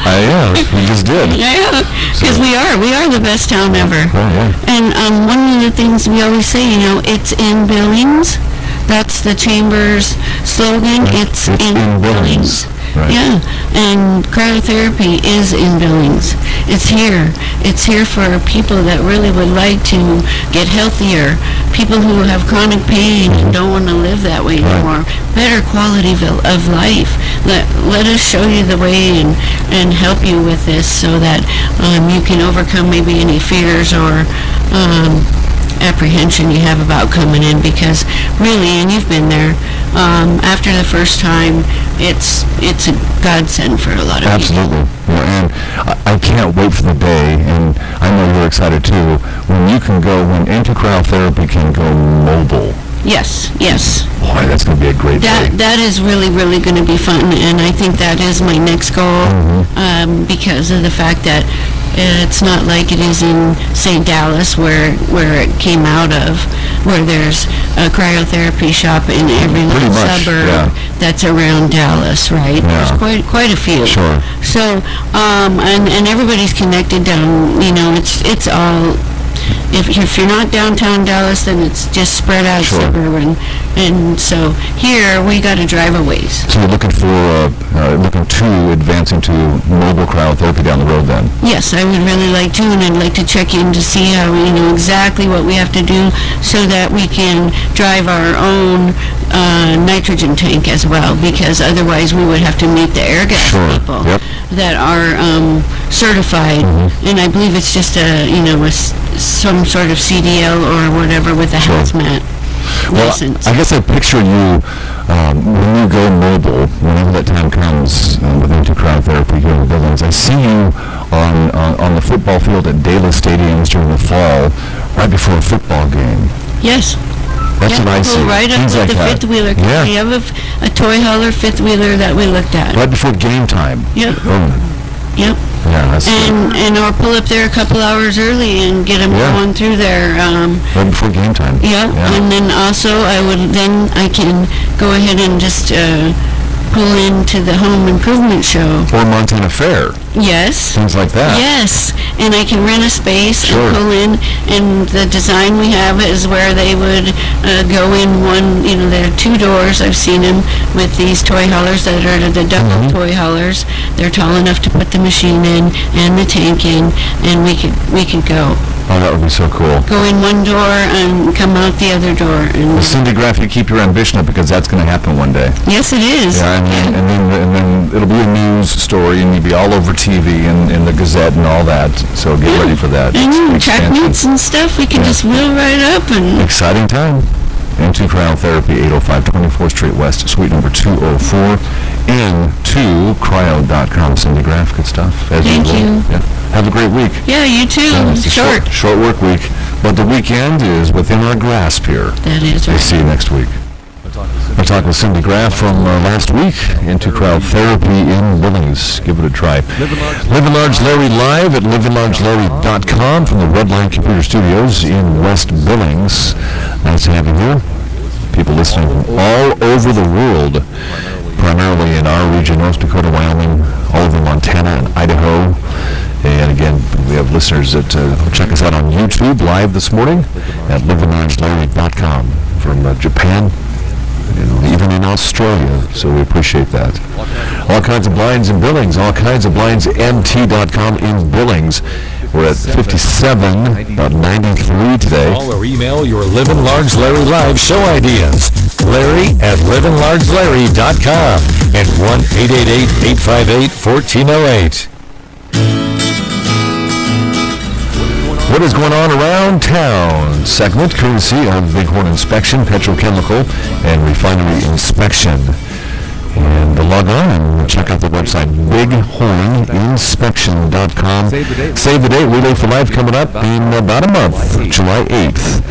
Yeah, we just did. Yeah, because we are the best town ever. Oh, yeah. And one of the things we always say, it's in Billings. That's the Chamber's slogan. Right. It's in Billings. Right. Yeah, and cryotherapy is in Billings. It's here. It's here for people that really would like to get healthier, people who have chronic pain and don't want to live that way anymore, better quality of life. Let us show you the way and help you with this so that you can overcome maybe any fears or apprehension you have about coming in, because really, and you've been there, after the first time, it's a godsend for a lot of people. Absolutely. And I can't wait for the day, and I know you're excited too, when cryotherapy can go mobile. Yes. Boy, that's going to be a great day. That is really, really going to be fun, and I think that is my next goal, because of the fact that it's not like it is in, say, Dallas, where it came out of, where there's a cryotherapy shop in every little suburb that's around Dallas, right? Yeah. There's quite a few. Sure. So, and everybody's connected down, it's all, if you're not downtown Dallas, then it's just spread out suburban. And so here, we got to drive a ways. So you're looking to advancing to mobile cryotherapy down the road then? Yes, I would really like to, and I'd like to check in to see how we know exactly what we have to do so that we can drive our own nitrogen tank as well, because otherwise we would have to meet the air gas people that are certified, and I believe it's just some sort of CDL or whatever with a hazmat license. I guess I picture you, when you go mobile, whenever that time comes with cryotherapy here in the Billings, I see you on the football field at Dallas Stadiums during the fall, right before a football game. Yes. That's what I see. Right up Things with like the that. fifth wheeler. Yeah. We have a toy hauler fifth wheeler that we looked at. Right before game time. Yep. Oh. Yep. Yeah, that's and or pull up there a couple hours early and get them going through there. Right before game time. Yeah, and then also I can go ahead and just pull into the home improvement show. Or Montana Fair. Yes. Things like that. Yes, and I can rent a space Sure. and pull in, and the design we have is where they would go in one, there are two doors, I've seen them with these toy haulers that are the double toy haulers. They're tall enough to put the machine in and the tank in, and we could go. Oh, that would be so cool. Go in one door and come out the other door. And Cindy Graff, you keep your ambition up, because that's going to happen one day. yes, it is. Yeah, and then it'll be a news story, and you'll be all over TV and in the Gazette and all that. So get ready for that. And track expansion. meets and stuff, we can just wheel right up and... Exciting time. and to Cryotherapy, 805 24th Street West, suite number 204, and to cryo.com. Cindy Graff, good stuff. Thank you. Yeah. Have a great week. Yeah, you too. It's a short work week, but the weekend is within our grasp here. That is We'll right. see you next week. I talked with Cindy Graff from last week into Cryotherapy in Billings. Give it a try. Livin Large Larry live at livinlargelarry.com from the Redline Computer Studios in West Billings. Nice to have you here. People listening from all over the world, primarily in our region, North Dakota, Wyoming, all over Montana and Idaho. And again, we have listeners that check us out on YouTube live this morning at livinlargelarry.com from Japan, and even in Australia, so we appreciate that. All kinds of blinds in Billings, all kinds of blinds, mt.com in Billings. We're at 57, about 93 today. Call or email your Livin Large Larry Live show ideas. Larry at livinlargelarry.com and 1-888-858-1408. What is going on around town? Segment courtesy of Bighorn Inspection, Petrochemical, and Refinery Inspection. And log on and check out the website, bighorninspection.com. Save the date. Relay for Life coming up in about a month, July 8th,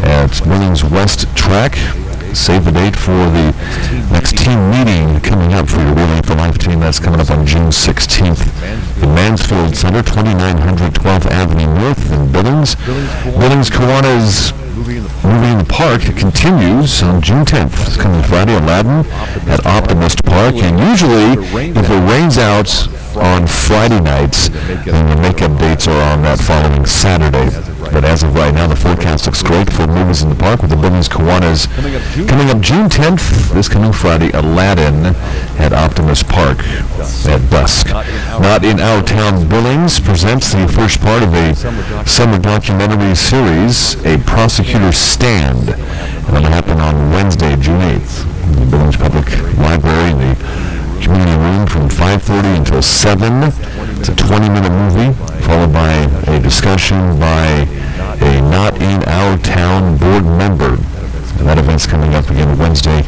at Billings West Track. Save the date for the next team meeting coming up for your Relay for Life team. That's coming up on June 16th. The Mansfield Center, 2900 12th Avenue North in Billings. Billings Kiwanis Movie in the Park continues on June 10th. It's coming Friday, Aladdin at Optimist Park. And usually, if it rains out on Friday nights, then the makeup dates are on that following Saturday. But as of right now, the forecast looks great for movies in the park with the Billings Kiwanis coming up June 10th, this coming Friday, Aladdin at Optimist Park at dusk. Not in Our Town Billings presents the first part of a summer documentary series, A Prosecutor's Stand. And it'll happen on Wednesday, June 8th, in the Billings Public Library in the community room from 5:30 until 7. It's a 20-minute movie, followed by a discussion by a Not in Our Town board member. And that event's coming up again Wednesday,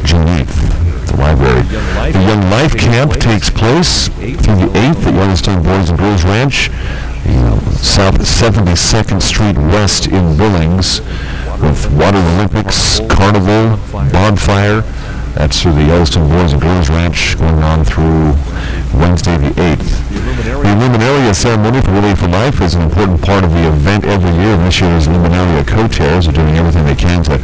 June 8th, at the library. The Young Life Camp takes place through the 8th at Yellowstone Boys and Girls Ranch, South 72nd Street West in Billings, with Water Olympics, Carnival, Bonfire. That's through the Yellowstone Boys and Girls Ranch, going on through Wednesday the 8th. The Luminaria ceremony for Relay for Life is an important part of the event every year. And this year's Luminaria co-chairs are doing everything they can to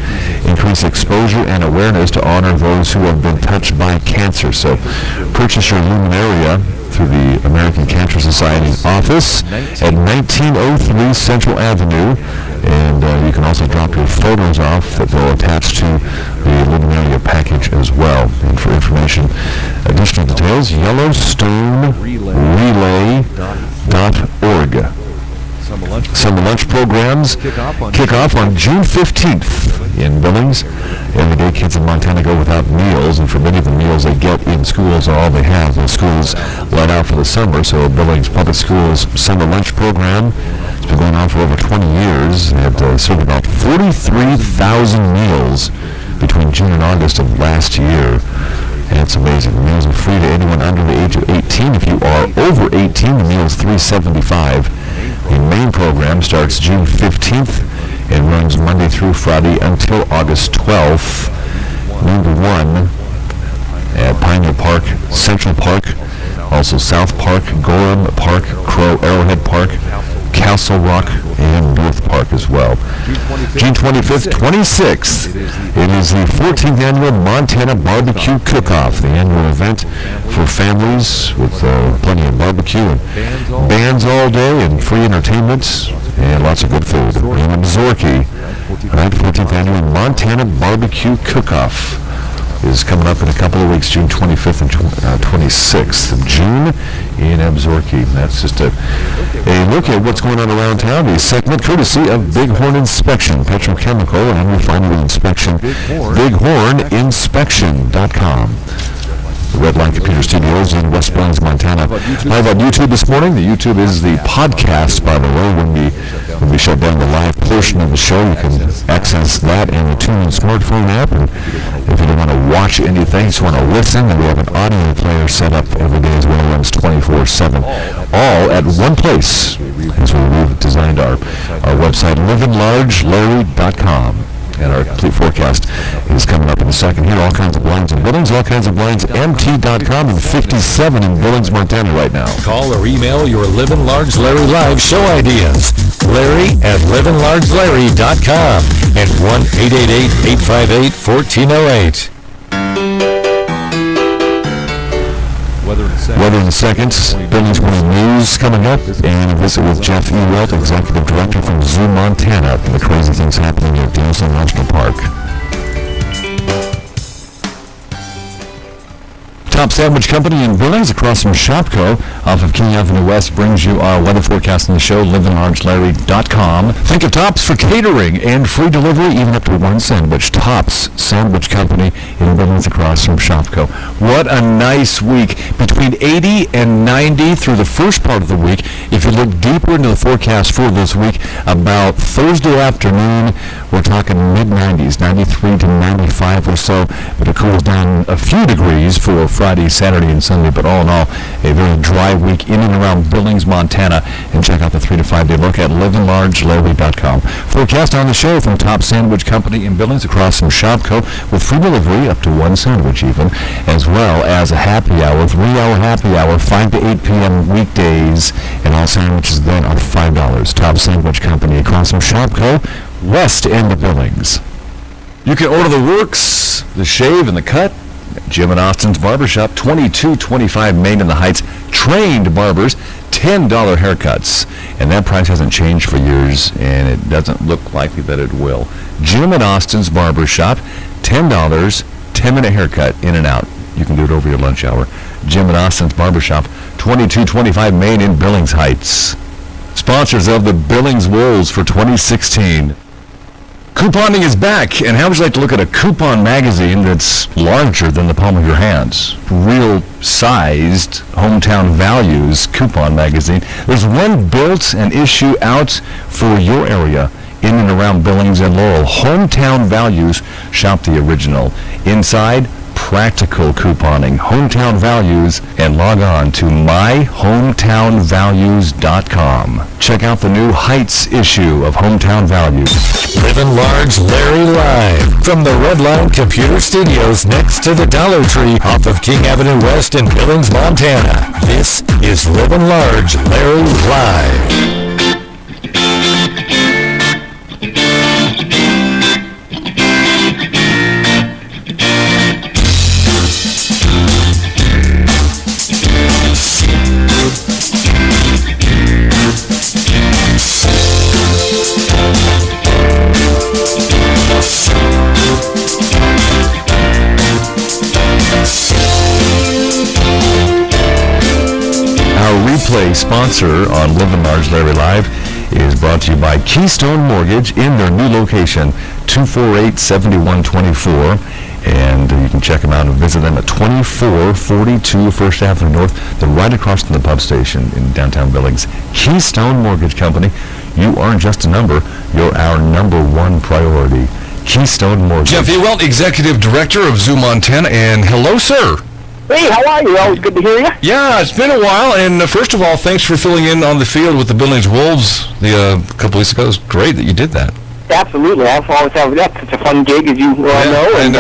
increase exposure and awareness to honor those who have been touched by cancer. So purchase your Luminaria through the American Cancer Society office at 1903 Central Avenue. And you can also drop your photos off that they'll attach to the Luminaria package as well. And for information, additional details, YellowstoneRelay.org. Summer lunch programs kick off on June 15th in Billings. Every day kids in Montana go without meals, and for many of the meals they get in schools are all they have. The schools let out for the summer, so Billings Public Schools summer lunch program has been going on for over 20 years. They had served about 43,000 meals between June and August of last year. And it's amazing. The meals are free to anyone under the age of 18. If you are over 18, the meal is $3.75. The main program starts June 15th and runs Monday through Friday until August 12th, noon to 1 at Pioneer Park, Central Park, also South Park, Gorham Park, Crow, Arrowhead Park, Castle Rock, and North Park as well. June 25th, 26th, it is the 14th annual Montana Barbecue Cook-Off, the annual event for families with plenty of barbecue and bands all day and free entertainment and lots of good food. In Absaroka, right, 14th annual Montana Barbecue Cook-Off is coming up in a couple of weeks, June 25th and 26th of June in Absaroka. That's just a look at what's going on around town. A segment courtesy of Bighorn Inspection, Petrochemical and Refinery Inspection. BighornInspection.com. the Redline Computer Studios in West Billings, Montana. Live on YouTube this morning. The YouTube is the podcast, by the way. When we shut down the live portion of the show, you can access that in the TuneIn smartphone app. And if you don't want to watch anything, just want to listen, then we have an audio player set up every day as well. It runs 24/7, all at one place. That's where we've designed our website, livinlargelarry.com. And our complete forecast is coming up in a second here. All kinds of blinds in Billings, all kinds of blinds, MT.com, and 57 in Billings, Montana right now. Call or email your Livin Large Larry Live show ideas. Larry at livinlargelarry.com and 1-888-858-1408. Weather in a second. Billings Morning News coming up, and a visit with Jeff Ewelt, Executive Director from Zoo, Montana, from the crazy things happening at Danielson National Park. Top Sandwich Company in Billings, across from Shopco, off of King Avenue West, brings you our weather forecast on the show, livinlargelarry.com. Think of Tops for catering and free delivery, even up to one sandwich. Tops Sandwich Company in Billings, across from Shopco. What a nice week. Between 80 and 90 through the first part of the week. If you look deeper into the forecast for this week, about Thursday afternoon, we're talking mid-90s, 93 to 95 or so, but it cools down a few degrees for Friday, Saturday, and Sunday, but all in all, a very dry week in and around Billings, Montana. And check out the 3 to 5 day look at livinlargelarry.com. Forecast on the show from Top Sandwich Company in Billings, across from Shopco, with free delivery up to one sandwich even, as well as a happy hour, 3-hour happy hour, 5 to 8 p.m. weekdays, and all sandwiches then are $5. Top Sandwich Company across from Shopco, west end of Billings. You can order the works, the shave, and the cut. Jim and Austin's Barbershop, 2225 Main in the Heights. Trained barbers, $10 haircuts. And that price hasn't changed for years, and it doesn't look likely that it will. Jim and Austin's Barbershop, $10, 10-minute haircut, in and out. You can do it over your lunch hour. Jim and Austin's Barbershop, 2225 Main in Billings Heights. Sponsors of the Billings Wolves for 2016. Couponing is back, and how would you like to look at a coupon magazine that's larger than the palm of your hands? Real-sized Hometown Values coupon magazine. There's one built and issue out for your area in and around Billings and Laurel. Hometown Values, shop the original. Inside, practical couponing, Hometown Values, and log on to myhometownvalues.com. Check out the new Heights issue of Hometown Values. Livin Large Larry Live from the Redline Computer Studios next to the Dollar Tree off of King Avenue West in Billings, Montana. This is Livin Large Larry Live. Replay sponsor on Livin Large Larry Live is brought to you by Keystone Mortgage in their new location, 248-7124. And you can check them out and visit them at 2442 First Avenue North. They're right across from the pub station in downtown Billings. Keystone Mortgage Company. You aren't just a number. You're our number one priority. Keystone Mortgage. Jeff Ewelt, Executive Director of Zoo, Montana, and hello, sir. Hey, how are you? Always good to hear you. Yeah, it's been a while, and first of all, thanks for filling in on the field with the Billings Wolves a couple weeks ago. It was great that you did that. Absolutely. I always have that. It's a fun gig, as you well know, and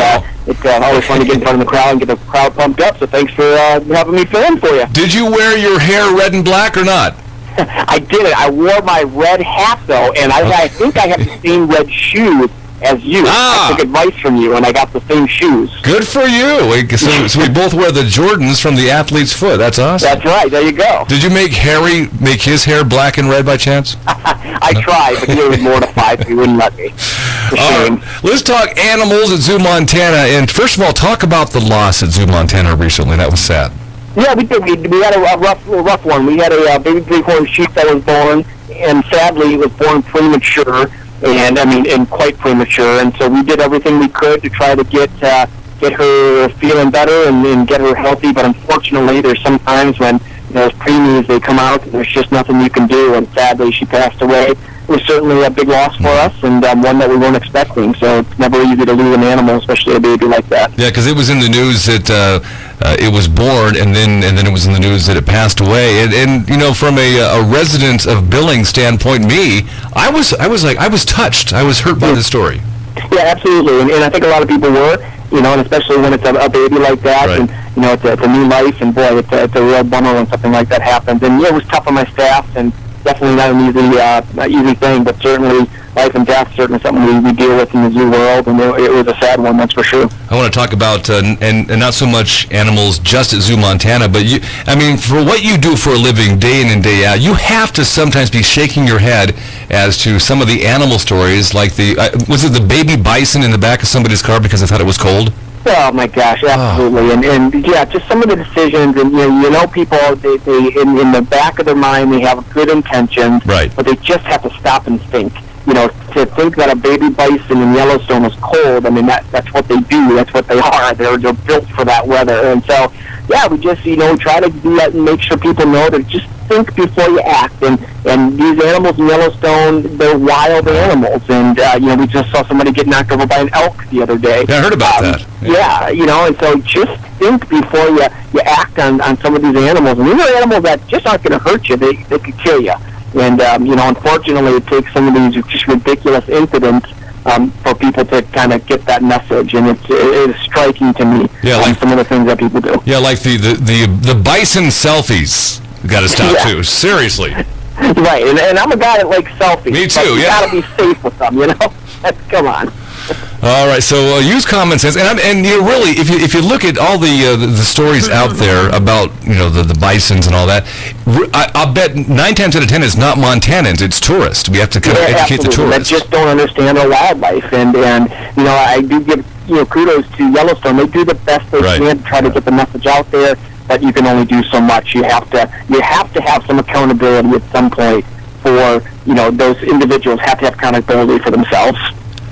it's always fun to get in front of the crowd and get the crowd pumped up, so thanks for having me fill in for you. Did you wear your hair red and black or not? I did it. I wore my red hat, though, and I think I have the same red shoes as you. I took advice from you, and I got the same shoes. Good for you. So we both wear the Jordans from the athlete's foot. That's awesome. That's right. There you go. Did you make Harry make his hair black and red by chance? I tried, but he was mortified, so he wouldn't let me. Let's talk animals at Zoo, Montana. And first of all, talk about the loss at Zoo, Montana recently. That was sad. Yeah, we did. We had a rough one. We had a baby bighorn sheep that was born, and sadly, it was born premature. And quite premature, and so we did everything we could to try to get get her feeling better and get her healthy. But unfortunately, there's some times when those preemies, they come out and there's just nothing you can do. And sadly, she passed away. It was certainly a big loss for us, and one that we weren't expecting. So it's never easy to lose an animal, especially a baby like that. Yeah, because it was in the news that it was born, and then it was in the news that it passed away. And from a resident of Billings standpoint, I was touched. I was hurt by the story. Yeah, absolutely, and I think a lot of people were. And especially when it's a baby like that, right. And it's a new life, and boy, it's a real bummer when something like that happens. And it was tough on my staff, and definitely not an easy thing, but certainly life and death, certainly something we deal with in the zoo world, and it was a sad one, that's for sure. I want to talk about, and not so much animals just at Zoo Montana, but for what you do for a living day in and day out, you have to sometimes be shaking your head as to some of the animal stories, like was it the baby bison in the back of somebody's car because I thought it was cold? Oh my gosh, absolutely, and yeah, just some of the decisions, and people, they in the back of their mind they have good intentions, right? But they just have to stop and think. To think that a baby bison in Yellowstone is cold, I mean that's what they do, that's what they are. They're built for that weather, and so yeah, we just try to do that and make sure people know to just think before you act. And these animals in Yellowstone, they're wild animals, and we just saw somebody get knocked over by an elk the other day. Yeah, I heard about that. Yeah, and so just think before you act on some of these animals. And these are animals that just aren't going to hurt you; they could kill you. And unfortunately, it takes some of these just ridiculous incidents for people to kind of get that message, and it is striking to me. Yeah, like some of the things that people do. Yeah, like the bison selfies. Got to stop too. Seriously. Right, and I'm a guy that likes selfies. Me too. But you got to be safe with them. Come on. All right, so use common sense, and you really, if you look at all the stories out there about the bisons and all that, I'll bet 9 times out of 10 it's not Montanans, it's tourists. We have to kind of educate the tourists. That just don't understand our wildlife, and I do give kudos to Yellowstone. They do the best they can to try to get the message out there, but you can only do so much. You have to have some accountability at some point for those individuals have to have accountability for themselves.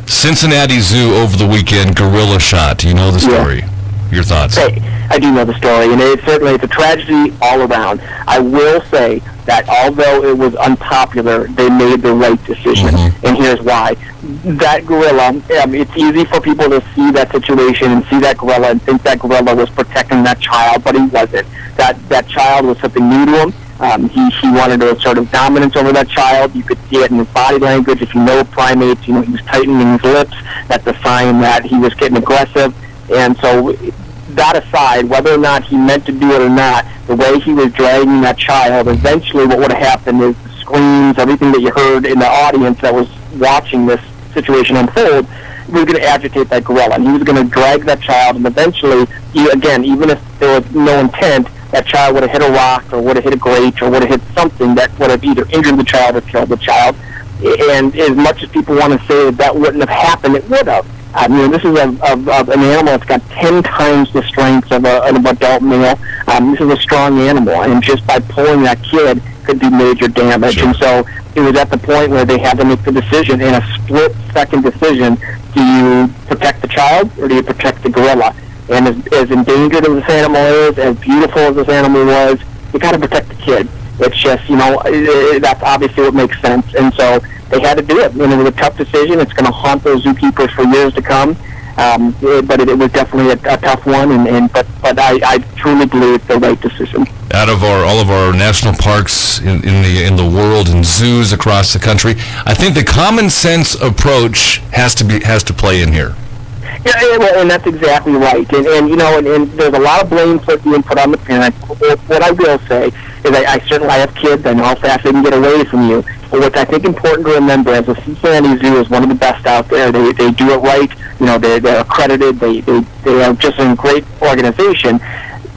Cincinnati Zoo over the weekend, gorilla shot. You know the story. Yeah. Your thoughts? Hey, I do know the story, and it's a tragedy all around. I will say that although it was unpopular, they made the right decision, and here's why. That gorilla, it's easy for people to see that situation and see that gorilla and think that gorilla was protecting that child, but he wasn't. That child was something new to him. He wanted a sort of dominance over that child. You could see it in his body language. If you know primates, he was tightening his lips. That's a sign that he was getting aggressive. And so that aside, whether or not he meant to do it or not, the way he was dragging that child, eventually what would have happened is the screams, everything that you heard in the audience that was watching this situation unfold, was going to agitate that gorilla. And he was going to drag that child, and eventually, even if there was no intent, that child would have hit a rock or would have hit a grate or would have hit something that would have either injured the child or killed the child. And as much as people want to say that wouldn't have happened, it would have. This is an animal that's got 10 times the strength of an adult male. This is a strong animal, and just by pulling that kid could do major damage. Sure. And so it was at the point where they had to make the decision, in a split-second decision, do you protect the child or do you protect the gorilla? And as endangered as this animal is, as beautiful as this animal was, you got to protect the kid. It's just, that's obviously what makes sense. And so they had to do it. And it was a tough decision. It's going to haunt those zookeepers for years to come. But it was definitely a tough one. But I truly believe it's the right decision. Out of all of our national parks in the world and zoos across the country, I think the common sense approach has to play in here. Yeah, well, and that's exactly right. And there's a lot of blame being put on the parents. What I will say is I certainly have kids. I know how fast they can get away from you. But what's I think important to remember is the Cincinnati Zoo is one of the best out there. They do it right. They're accredited. They are just a great organization.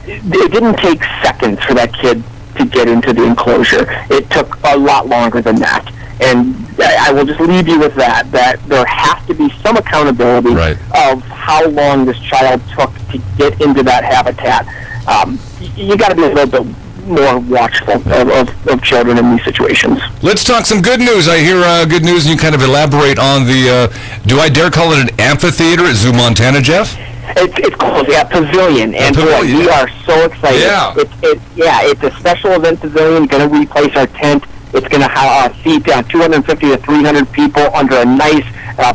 It didn't take seconds for that kid to get into the enclosure. It took a lot longer than that. And I will just leave you with that there has to be some accountability of how long this child took to get into that habitat. You got to be a little bit more watchful of children in these situations. Let's talk some good news. I hear good news, and you kind of elaborate on the, do I dare call it an amphitheater at Zoo Montana, Jeff? It's called Pavilion, and Pavilion, boy, we are so excited. Yeah. It's a special event pavilion, going to replace our tent. It's going to seat 250 to 300 people under a nice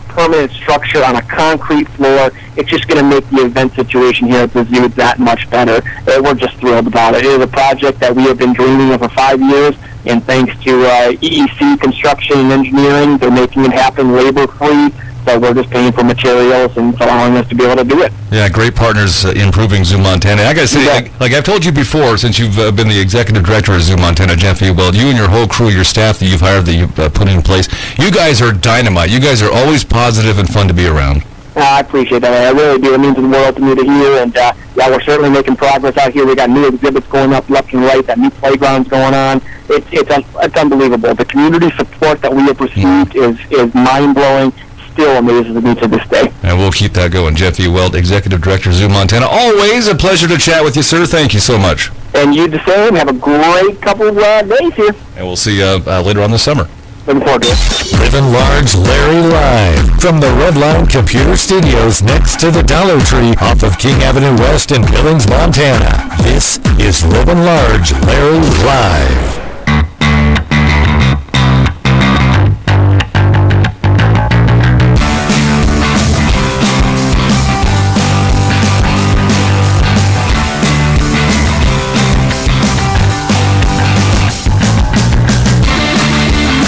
permanent structure on a concrete floor. It's just going to make the event situation here at the zoo that much better. We're just thrilled about it. It is a project that we have been dreaming of for 5 years, and thanks to EEC Construction and Engineering, they're making it happen labor-free. So we're just paying for materials and it's allowing us to be able to do it. Yeah, great partners improving Zoo Montana. I got to say, like I've told you before, since you've been the executive director of Zoo Montana, Jeff Ewald, you and your whole crew, your staff that you've hired, that you've put in place, you guys are dynamite. You guys are always positive and fun to be around. I appreciate that. I really do. It means the world to me to hear. And, we're certainly making progress out here. We got new exhibits going up left and right. That new playground's going on. It's unbelievable. The community support that we have received is mind-blowing. Still amazes me to this day. And we'll keep that going. Jeff Ewald, Executive Director, Zoo Montana. Always a pleasure to chat with you, sir. Thank you so much. And you the same. Have a great couple of days here. And we'll see you later on this summer. Looking forward to it. Livin Large Larry live from the Redline Computer Studios next to the Dollar Tree off of King Avenue West in Billings, Montana. This is Livin Large Larry live.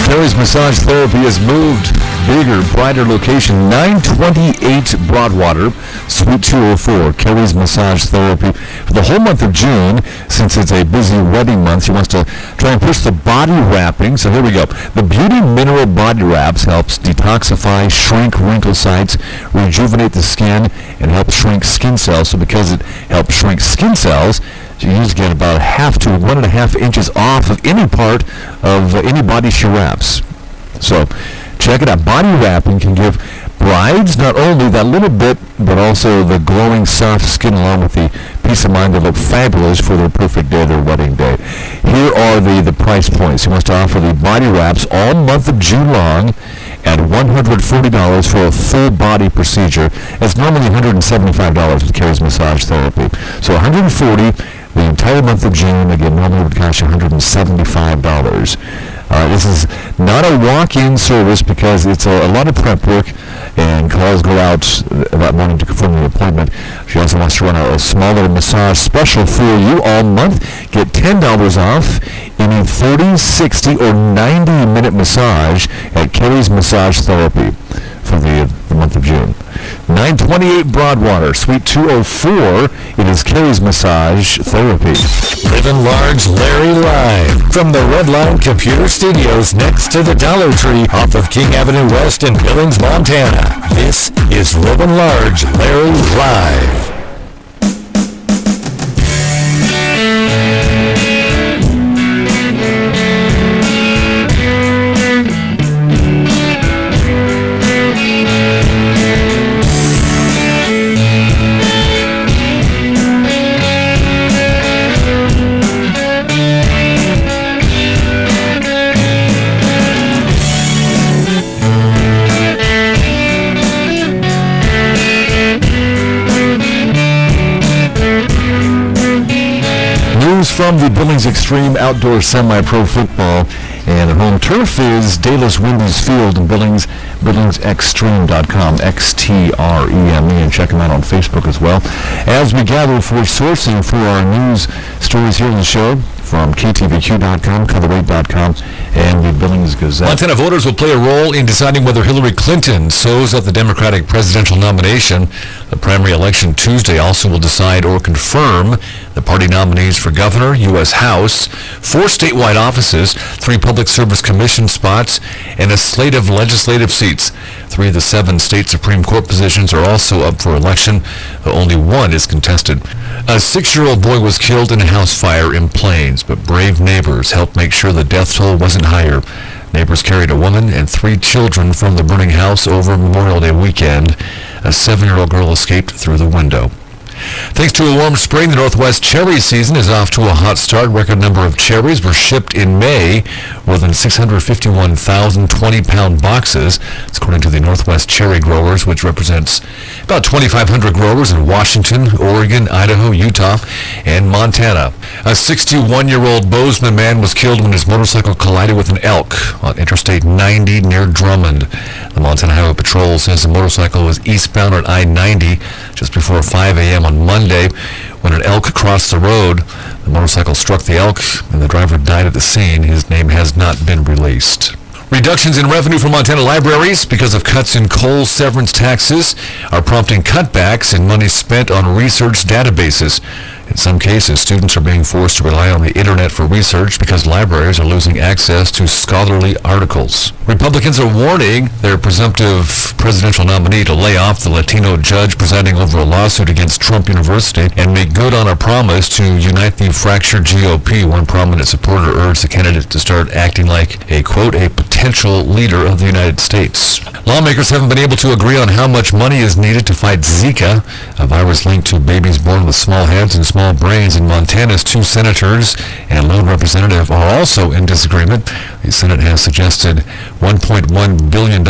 Carrie's Massage Therapy has moved. Bigger, brighter location, 928 Broadwater, Suite 204. Carrie's Massage Therapy for the whole month of June. Since it's a busy wedding month, she wants to try and push the body wrapping. So here we go. The Beauty Mineral Body Wraps helps detoxify, shrink wrinkle sites, rejuvenate the skin, and help shrink skin cells. So because it helps shrink skin cells, you usually get about 1/2 to 1.5 inches off of any part of any body she wraps. So check it out. Body wrapping can give brides not only that little bit, but also the glowing, soft skin along with the peace of mind that look fabulous for their perfect day, their wedding day. Here are the price points. He wants to offer the body wraps all month of June long at $140 for a full body procedure. It's normally $175 with Carrie's Massage Therapy. So $140 the entire month of June. Again, normally would cost you $175. This is not a walk-in service because it's a lot of prep work, and calls go out that morning to confirm the appointment. She also wants to run a smaller massage special for you all month. Get $10 off any 30, 60, or 90-minute massage at Carrie's Massage Therapy for the month of June. 928 Broadwater, Suite 204. It is Carrie's Massage Therapy. Livin Large Larry live from the Redline Computer Studios next to the Dollar Tree off of King Avenue West in Billings, Montana. This is Livin Large Larry live. From the Billings Extreme Outdoor Semi-Pro Football, and the home turf is Dallas Wendy's Field in Billings, BillingsExtreme.com, XTREME, and check them out on Facebook as well. As we gather for sourcing for our news stories here on the show, from KTVQ.com, Colorado.com, and the Billings Gazette. Montana voters will play a role in deciding whether Hillary Clinton sews up the Democratic presidential nomination. The primary election Tuesday also will decide or confirm the party nominees for governor, U.S. House, 4 statewide offices, 3 public service commission spots, and a slate of legislative seats. 3 of the 7 state Supreme Court positions are also up for election, though only 1 is contested. A 6-year-old boy was killed in a house fire in Plains, but brave neighbors helped make sure the death toll wasn't higher. Neighbors carried a woman and 3 children from the burning house over Memorial Day weekend. A 7-year-old girl escaped through the window. Thanks to a warm spring, the Northwest cherry season is off to a hot start. Record number of cherries were shipped in May, more than 651,000 20-pound boxes. That's according to the Northwest Cherry Growers, which represents about 2,500 growers in Washington, Oregon, Idaho, Utah, and Montana. A 61-year-old Bozeman man was killed when his motorcycle collided with an elk on Interstate 90 near Drummond. The Montana Highway Patrol says the motorcycle was eastbound on I-90 just before 5 a.m. on Monday. When an elk crossed the road, the motorcycle struck the elk and the driver died at the scene. His name has not been released. Reductions in revenue for Montana libraries because of cuts in coal severance taxes are prompting cutbacks in money spent on research databases. In some cases, students are being forced to rely on the internet for research because libraries are losing access to scholarly articles. Republicans are warning their presumptive presidential nominee to lay off the Latino judge presiding over a lawsuit against Trump University and make good on a promise to unite the fractured GOP. One prominent supporter urged the candidate to start acting like a, quote, a potential leader of the United States. Lawmakers haven't been able to agree on how much money is needed to fight Zika, a virus linked to babies born with small heads and small brains. In Montana's two senators and lone representative are also in disagreement. The Senate has suggested $1.1 billion.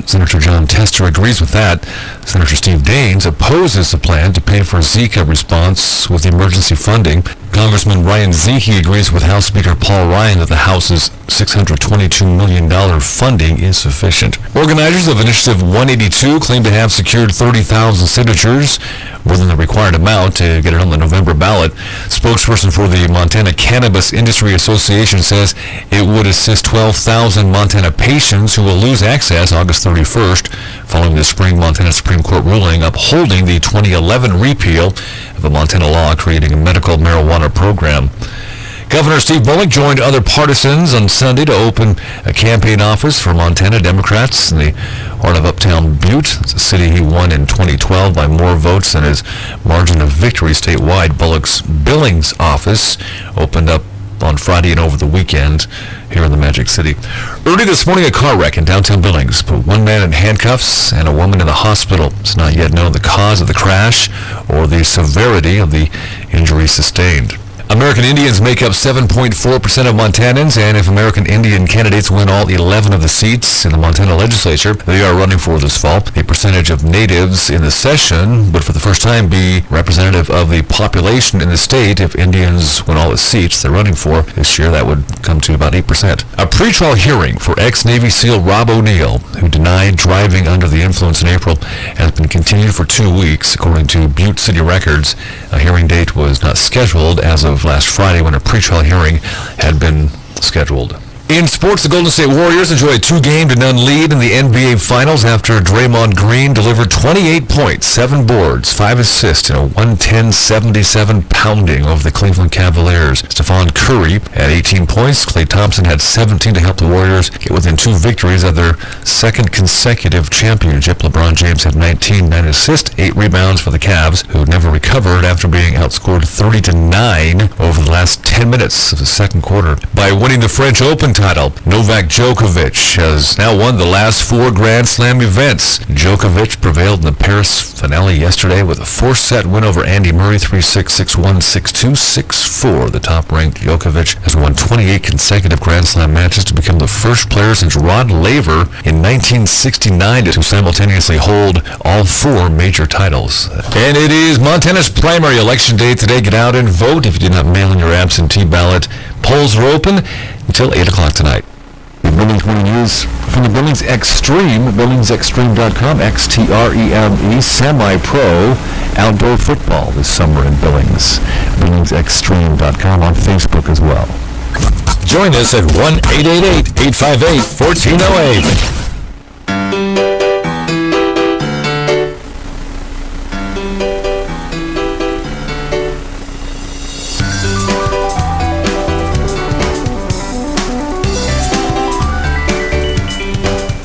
Senator John Tester agrees with that. Senator Steve Daines opposes the plan to pay for Zika response with emergency funding. Congressman Ryan Zinke agrees with House Speaker Paul Ryan that the House's $622 million funding is sufficient. Organizers of Initiative 182 claim to have secured 30,000 signatures, more than the required amount to get it on the November ballot. Spokesperson for the Montana Cannabis Industry Association says it would assist 12,000 Montana patients who will lose access August 31st following the spring Montana Supreme Court ruling upholding the 2011 repeal of a Montana law creating a medical marijuana program. Governor Steve Bullock joined other partisans on Sunday to open a campaign office for Montana Democrats in the heart of uptown Butte. It's a city he won in 2012 by more votes than his margin of victory statewide. Bullock's Billings office opened up on Friday and over the weekend here in the Magic City. Early this morning, a car wreck in downtown Billings put one man in handcuffs and a woman in the hospital. It's not yet known the cause of the crash or the severity of the injury sustained. American Indians make up 7.4% of Montanans, and if American Indian candidates win all 11 of the seats in the Montana legislature they are running for this fall, the percentage of natives in the session would for the first time be representative of the population in the state. If Indians win all the seats they're running for this year, that would come to about 8%. A pretrial hearing for ex-Navy SEAL Rob O'Neill, who denied driving under the influence in April, has been continued for 2 weeks, according to Butte City Records. A hearing date was not scheduled as of last Friday when a pretrial hearing had been scheduled. In sports, the Golden State Warriors enjoy a 2-game-to-none lead in the NBA Finals after Draymond Green delivered 28 points, 7 boards, 5 assists in a 110-77 pounding over the Cleveland Cavaliers. Stephon Curry had 18 points. Klay Thompson had 17 to help the Warriors get within 2 victories of their second consecutive championship. LeBron James had 19, 9 assists, 8 rebounds for the Cavs, who never recovered after being outscored 30-9 over the last 10 minutes of the second quarter. By winning the French Open title, Novak Djokovic has now won the last 4 Grand Slam events. Djokovic prevailed in the Paris finale yesterday with a 4-set win over Andy Murray, 3-6, 6-1, 6-2, 6-4. The top-ranked Djokovic has won 28 consecutive Grand Slam matches to become the first player since Rod Laver in 1969 to simultaneously hold all 4 major titles. And it is Montana's primary election day today. Get out and vote if you did not mail in your absentee ballot. Polls are open until 8 o'clock tonight. Billings Morning News from the Billings Extreme, BillingsExtreme.com, XTREME, semi-pro outdoor football this summer in Billings. BillingsExtreme.com on Facebook as well. Join us at 1-888-858-1408.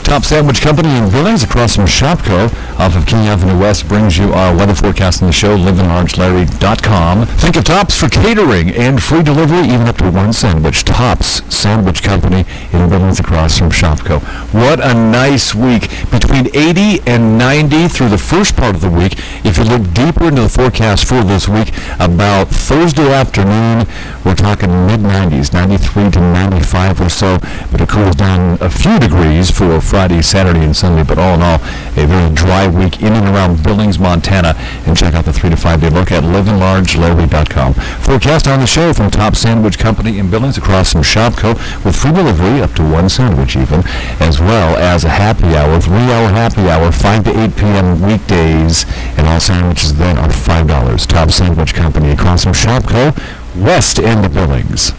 Top Top Sandwich Company in Billings, across from Shopco, off of King Avenue West, brings you our weather forecast on the show, livinlargelarry.com. Think of Tops for catering and free delivery, even up to one sandwich. Tops Sandwich Company in Billings, across from Shopco. What a nice week. Between 80 and 90 through the first part of the week. If you look deeper into the forecast for this week, about Thursday afternoon, we're talking mid-90s, 93 to 95 or so, but it cools down a few degrees for Friday, Saturday, and Sunday. But all in all, a very dry week in and around Billings, Montana. And check out the 3 to 5 day look at livinlargelarry.com. Forecast on the show from Top Sandwich Company in Billings, across from Shopco, with free delivery up to one sandwich even, as well as a happy hour, 3-hour happy hour, 5 to 8 p.m. weekdays, and all sandwiches then are $5. Top Sandwich Company across from Shopco, west end of Billings.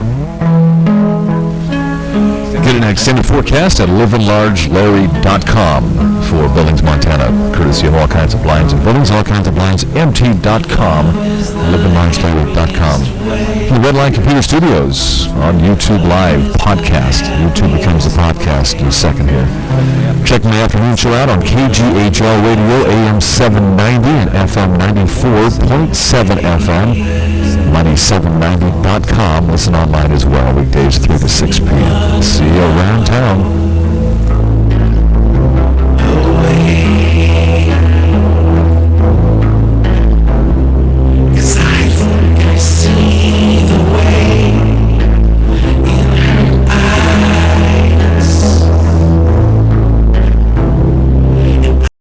Get an extended forecast at livinlargelarry.com for Billings, Montana, courtesy of All Kinds of Blinds in Billings, allkindsofblindsmt.com, livinlargelarry.com. From the Redline Computer Studios on YouTube Live podcast. YouTube becomes a podcast in a second here. Check my afternoon show out on KGHL Radio, AM 790 and FM 94.7 FM, money790.com. Listen online as well, weekdays 3 to 6 p.m. See you around town.